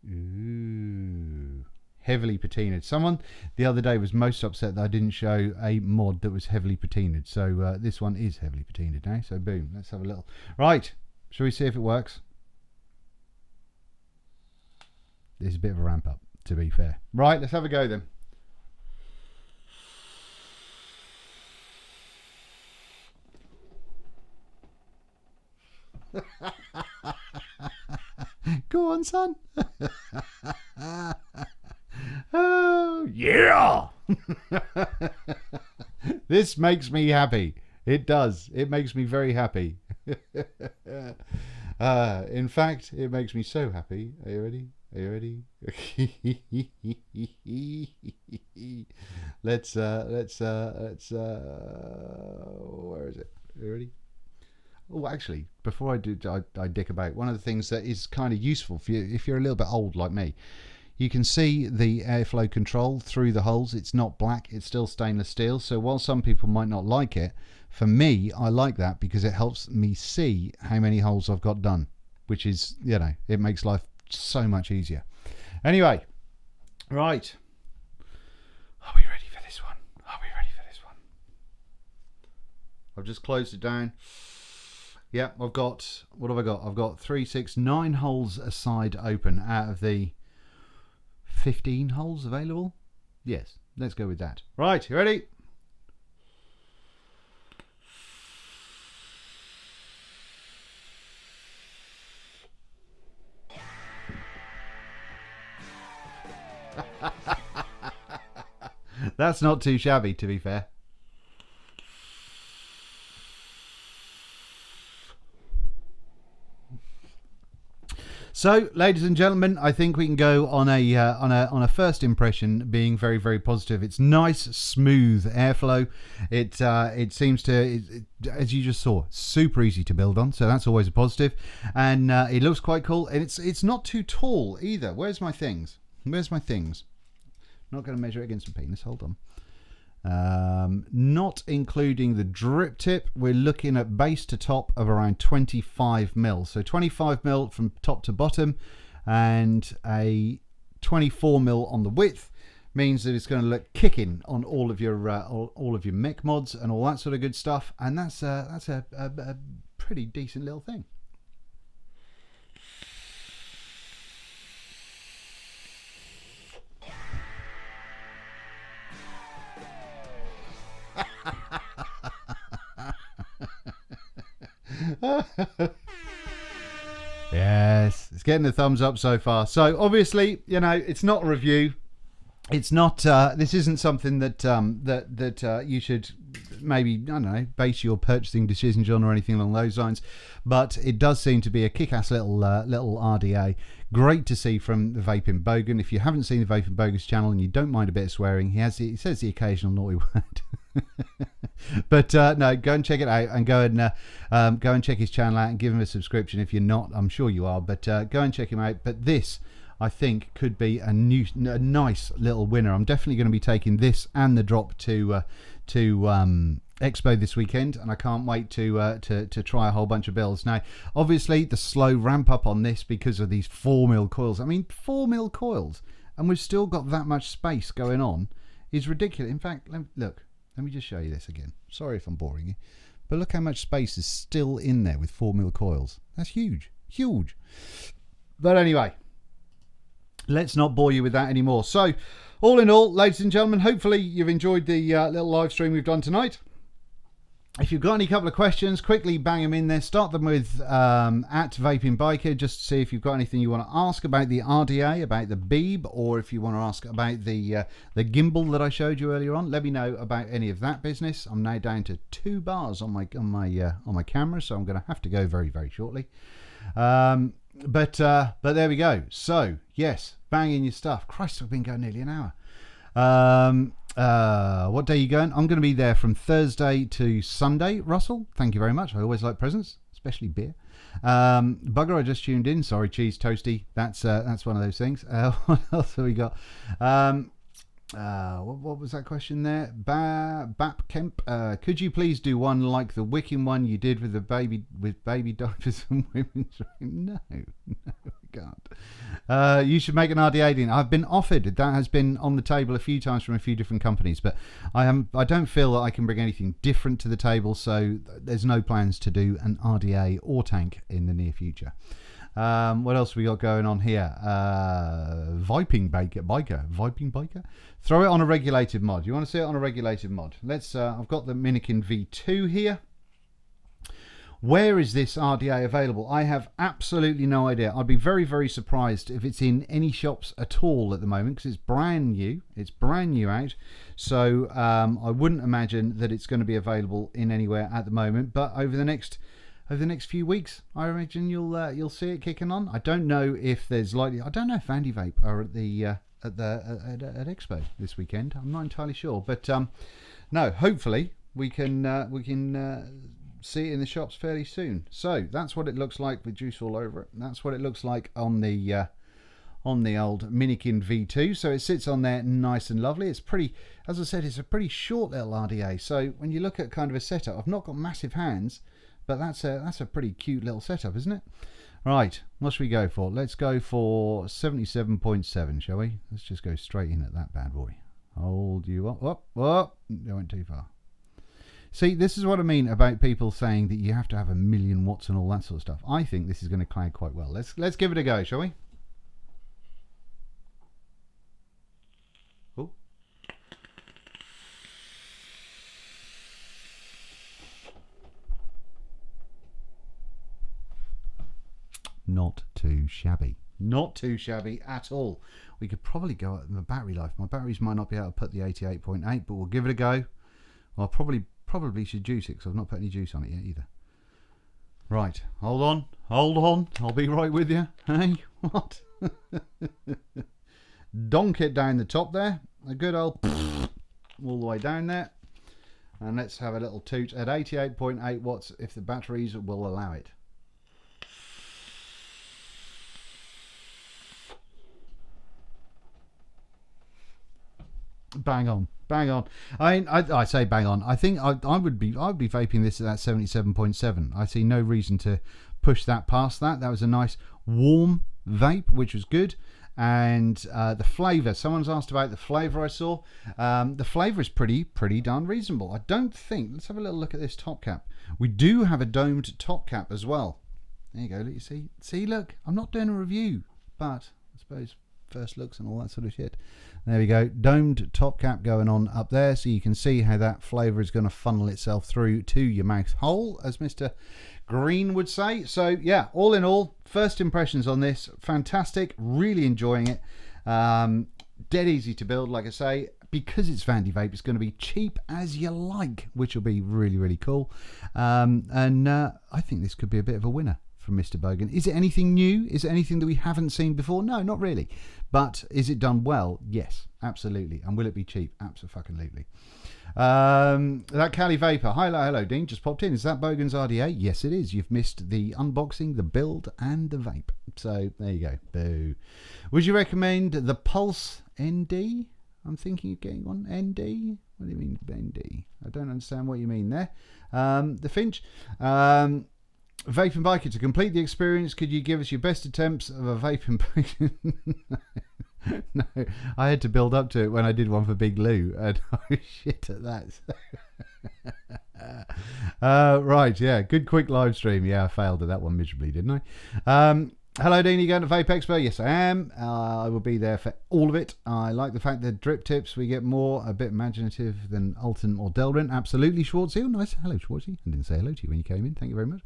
Ooh, heavily patinaed. Someone the other day was most upset that I didn't show a mod that was heavily patinaed. So this one is heavily patinaed now. So boom, let's have a little. Right, shall we see if it works? It's a bit of a ramp up, to be fair. Right, let's have a go then. Go on, son. Oh, yeah. This makes me happy. It does. It makes me very happy. In fact, it makes me so happy. Are you ready? Are you ready? Let's where is it? Are you ready? Oh, actually, before I dick about, one of the things that is kind of useful for you, if you're a little bit old like me, you can see the airflow control through the holes. It's not black, it's still stainless steel. So while some people might not like it, for me, I like that because it helps me see how many holes I've got done, which is, you know, it makes life so much easier. Anyway, right. Are we ready for this one? Are we ready for this one? I've just closed it down. Yeah, I've got, what have I got? I've got 3, 6, 9 holes aside open out of the 15 holes available. Yes, let's go with that. Right, you ready? That's not too shabby, to be fair. So, ladies and gentlemen, I think we can go on a first impression being very, very positive. It's nice, smooth airflow. It seems to, as you just saw, super easy to build on. So that's always a positive, and it looks quite cool. And it's not too tall either. Where's my things? Where's my things? Not going to measure it against my penis. Hold on. Not including the drip tip, we're looking at base to top of around 25 mil. So 25 mil from top to bottom, and a 24 mil on the width means that it's going to look kicking on all of your mech mods and all that sort of good stuff. And that's a pretty decent little thing. Yes, it's getting the thumbs up so far. So obviously, you know, it's not a review. It's not. This isn't something that you should maybe, I don't know, base your purchasing decisions on or anything along those lines. But it does seem to be a kick-ass little RDA. Great to see from the Vaping Bogan. If you haven't seen the Vaping Bogan's channel and you don't mind a bit of swearing, he says the occasional naughty word. But no, go and check it out, and go and check his channel out and give him a subscription if you're not. I'm sure you are, but go and check him out. But this, I think, could be a nice little winner. I'm definitely going to be taking this and the drop to Expo this weekend, and I can't wait to try a whole bunch of builds. Now, obviously, the slow ramp up on this because of these 4mm coils. I mean, 4mm coils, and we've still got that much space going on, is ridiculous. In fact, look. Let me just show you this again. Sorry if I'm boring you, but look how much space is still in there with 4mm coils. That's huge, huge. But anyway, let's not bore you with that anymore. So, all in all, ladies and gentlemen, hopefully you've enjoyed the little live stream we've done tonight. If you've got any couple of questions, quickly bang them in there. Start them with at Vaping Biker, just to see if you've got anything you want to ask about the RDA, about the Beeb, or if you want to ask about the gimbal that I showed you earlier on. Let me know about any of that business. I'm now down to 2 bars on my camera, so I'm going to have to go very, very shortly. But there we go. So yes, bang in your stuff. Christ, I've been going nearly an hour. What day are you going? I'm going to be there from Thursday to Sunday. Russell, thank you very much. I always like presents, especially beer. Bugger, I just tuned in. Sorry, cheese toasty. That's one of those things. What else have we got? What was that question there? Bap Kemp. Could you please do one like the Wicking one you did with baby diapers and women's? No, we can't. You should make an RDA din. I've been offered. That has been on the table a few times from a few different companies, but I don't feel that I can bring anything different to the table. So there's no plans to do an RDA or tank in the near future. What else we got going on here? Vaping biker. Throw it on a regulated mod. You want to see it on a regulated mod? Let's. I've got the Minikin V2 here. Where is this RDA available? I have absolutely no idea. I'd be very, very surprised if it's in any shops at all at the moment, because it's brand new. It's brand new out. So I wouldn't imagine that it's going to be available in anywhere at the moment. But over the next few weeks, I imagine you'll see it kicking on. I don't know if there's likely. I don't know if Vandy Vape are at the at Expo this weekend. I'm not entirely sure, but no. Hopefully we can see it in the shops fairly soon. So that's what it looks like with juice all over it. That's what it looks like on the old Minikin V2. So it sits on there nice and lovely. It's pretty, as I said, it's a pretty short little RDA. So when you look at kind of a setup, I've not got massive hands, but that's a pretty cute little setup, isn't it? Right, what should we go for? Let's go for 77.7, shall we? Let's just go straight in at that bad boy. Hold you up. Whoop, whoop. I went too far. See, this is what I mean about people saying that you have to have 1,000,000 watts and all that sort of stuff. I think this is going to clang quite well. Let's give it a go, shall we? Oh. Not too shabby. Not too shabby at all. We could probably go at the battery life. My batteries might not be able to put the 88.8, but we'll give it a go. Well, I probably should juice it because I've not put any juice on it yet either. Right, hold on. I'll be right with you. Hey, what? Donk it down the top there. A good old all the way down there. And let's have a little toot at 88.8 watts if the batteries will allow it. Bang on, bang on. I say bang on. I think I would be vaping this at that 77.7. I see no reason to push that past that. That was a nice warm vape, which was good. And the flavour. Someone's asked about the flavour. I saw the flavour is pretty darn reasonable. I don't think. Let's have a little look at this top cap. We do have a domed top cap as well. There you go. Look, you see. Look, I'm not doing a review, but I suppose first looks and all that sort of shit. There we go, domed top cap going on up there, so you can see how that flavour is going to funnel itself through to your mouth hole, as Mr. Green would say. So yeah, all in all, first impressions on this, fantastic, really enjoying it. Dead easy to build, like I say. Because it's Vandy Vape, it's going to be cheap as you like, which will be really cool. I think this could be a bit of a winner from Mr. Bogan. Is it anything new? Is it anything that we haven't seen before? No, not really. But is it done well? Yes, absolutely. And will it be cheap? Absolutely. That Cali Vapor. Hello, Dean. Just popped in. Is that Bogan's RDA? Yes, it is. You've missed the unboxing, the build, and the vape. So there you go. Boo. Would you recommend the Pulse ND? I'm thinking of getting one. ND? What do you mean ND? I don't understand what you mean there. The Finch. Vaping Biker, to complete the experience, could you give us your best attempts of a vaping bike? No, I had to build up to it when I did one for Big Lou, and I was shit at that. Right, yeah, good quick live stream. Yeah, I failed at that one miserably, didn't I? Hello, Dean. You going to Vape Expo? Yes, I am. I will be there for all of it. I like the fact that drip tips, we get more, a bit imaginative than Alton or Delrin. Absolutely, Schwartzy. Oh, nice. Hello, Schwartzy. I didn't say hello to you when you came in. Thank you very much.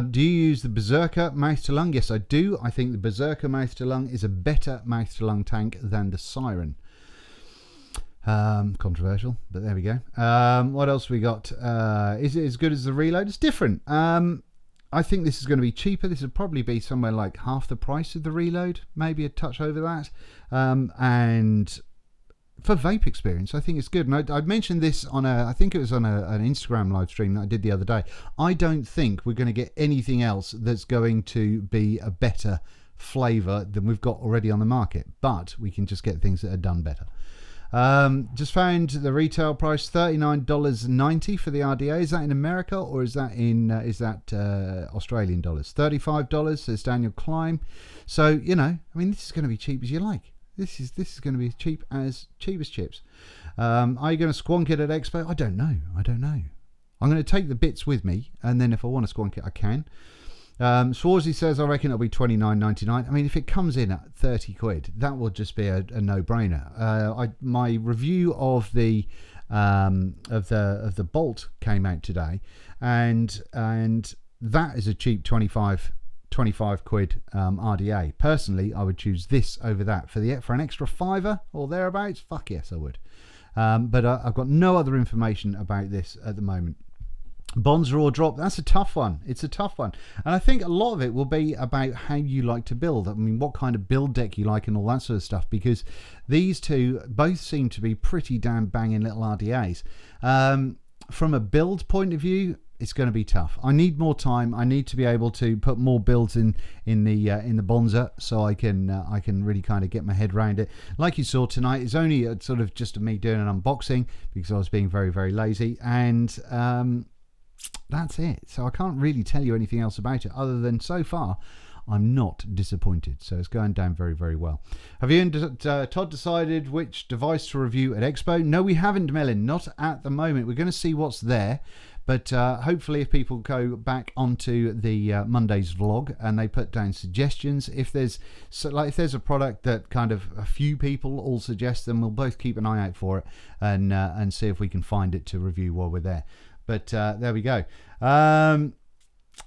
Do you use the Berserker mouth to lung? Yes, I do. I think the Berserker mouth to lung is a better mouth to lung tank than the Siren. Controversial, but there we go. What else we got? Is it as good as the Reload? It's different. I think this is going to be cheaper. This will probably be somewhere like half the price of the Reload, maybe a touch over that. And for vape experience, I think it's good. And I mentioned this on I think it was on an Instagram live stream that I did the other day. I don't think we're going to get anything else that's going to be a better flavour than we've got already on the market. But we can just get things that are done better. Just found the retail price $39.90 for the RDA. Is that in America or is that in Australian dollars? $35 says Daniel Klein. So you know, I mean, this is going to be cheap as you like. This is going to be cheap as chips. Are you going to squonk it at Expo? I don't know. I'm going to take the bits with me, and then if I want to squonk it, I can. Swarzy says, I reckon it'll be $29.99. I mean, if it comes in at 30 quid, that will just be a no-brainer. My review of the Bolt came out today, and that is a cheap 25 quid RDA. Personally, I would choose this over that for an extra $5 or thereabouts. Fuck yes, I would. But I've got no other information about this at the moment. Bonza or drop, that's a tough one. It's a tough one. And I think a lot of it will be about how you like to build. I mean, what kind of build deck you like and all that sort of stuff, because these two both seem to be pretty damn banging little RDAs. from a build point of view, it's going to be tough. I need more time. I need to be able to put more builds in the Bonza, so I can really kind of get my head around it. Like you saw tonight, it's only sort of just me doing an unboxing because I was being very, very lazy, and that's it. So I can't really tell you anything else about it other than so far I'm not disappointed. So it's going down very, very well. Have you and Todd decided which device to review at Expo? No, we haven't, Melon. Not at the moment. We're going to see what's there. But hopefully if people go back onto the Monday's vlog and they put down suggestions, if there's if there's a product that kind of a few people all suggest, then we'll both keep an eye out for it and see if we can find it to review while we're there. But there we go.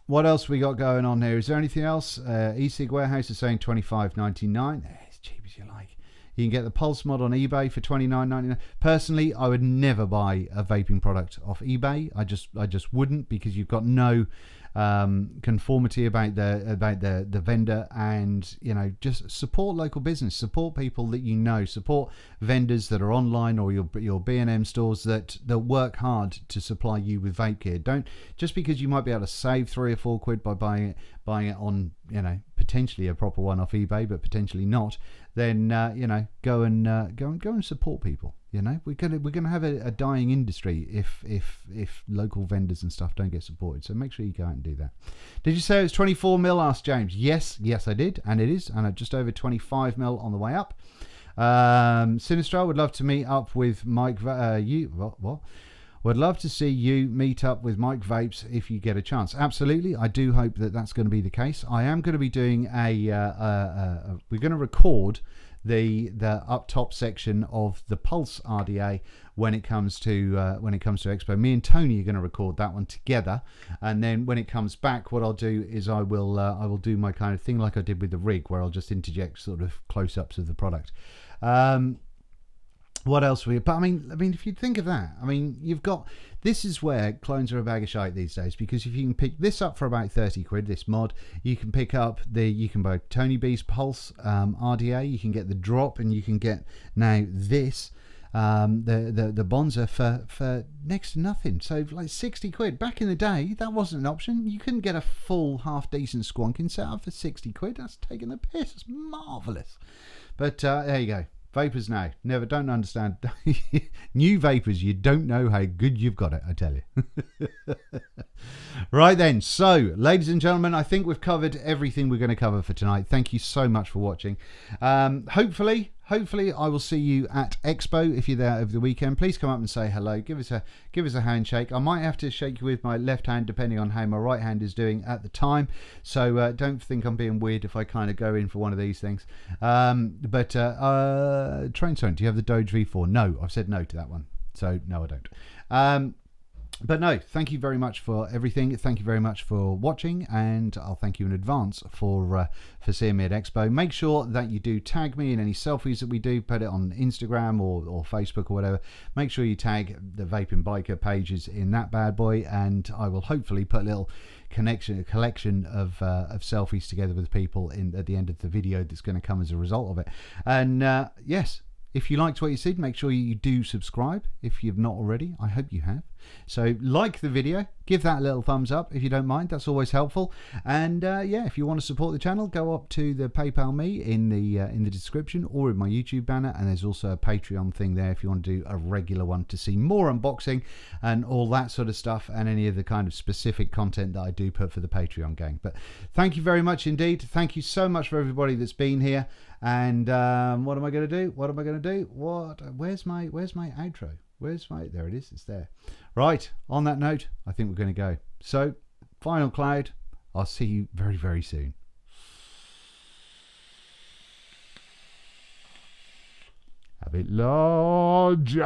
What else we got going on here? Is there anything else? eSig Warehouse is saying $25.99. As cheap as you like. You can get the Pulse mod on eBay for $29.99. Personally, I would never buy a vaping product off eBay. I just wouldn't, because you've got no conformity about the vendor, and you know, just support local business, support people that you know, support vendors that are online or your B&M stores that work hard to supply you with vape gear. Don't, just because you might be able to save £3 or £4 by buying it on, you know, potentially a proper one off eBay, but potentially not, then you know, go and support people. You know, we're gonna have a dying industry if local vendors and stuff don't get supported. So make sure you go out and do that. Did you say it was 24 mil? Asked James. Yes, I did, and it is, and I'm just over 25 mil on the way up. Sinistral would love to meet up with Mike. What? Would love to see you meet up with Mike Vapes if you get a chance. Absolutely, I do hope that that's going to be the case. I am going to be doing we're going to record the up top section of the Pulse RDA when it comes to Expo. Me and Tony are going to record that one together, and then when it comes back, what I'll do is I will do my kind of thing like I did with the rig, where I'll just interject sort of close-ups of the product. What else we? But I mean, if you think of that, I mean, you've got, this is where clones are a bag of shite these days, because if you can pick this up for about 30 quid, this mod, you can pick up you can buy Tony B's Pulse RDA, you can get the drop, and you can get now this the Bonza for next to nothing. So like 60 quid. Back in the day, that wasn't an option. You couldn't get a full half decent squonking setup for 60 quid. That's taking the piss. It's marvellous. But there you go. Vapors now. Don't understand. New vapors, you don't know how good you've got it, I tell you. Right then, so ladies and gentlemen, I think we've covered everything we're going to cover for tonight. Thank you so much for watching. Hopefully I will see you at Expo. If you're there over the weekend, please come up and say hello. Give us a handshake. I might have to shake you with my left hand depending on how my right hand is doing at the time. So don't think I'm being weird if I kind of go in for one of these things. Train Zone, do you have the Doge V4? No, I've said no to that one. So no, I don't. But no, thank you very much for everything. Thank you very much for watching, and I'll thank you in advance for seeing me at Expo. Make sure that you do tag me in any selfies that we do. Put it on Instagram or Facebook or whatever. Make sure you tag the Vaping Biker pages in that bad boy, and I will hopefully put a little collection of selfies together with people at the end of the video that's going to come as a result of it. And yes, if you liked what you see, make sure you do subscribe if you've not already. I hope you have. So like the video, give that a little thumbs up if you don't mind. That's always helpful. And yeah, if you want to support the channel, go up to the PayPal me in the description or in my YouTube banner. And there's also a Patreon thing there if you want to do a regular one to see more unboxing and all that sort of stuff, and any of the kind of specific content that I do put for the Patreon gang. But thank you very much indeed. Thank you so much for everybody that's been here. And what am I going to do? Where's my outro? There it is, it's there. Right, on that note, I think we're going to go. So, final cloud, I'll see you very, very soon. Have it larger.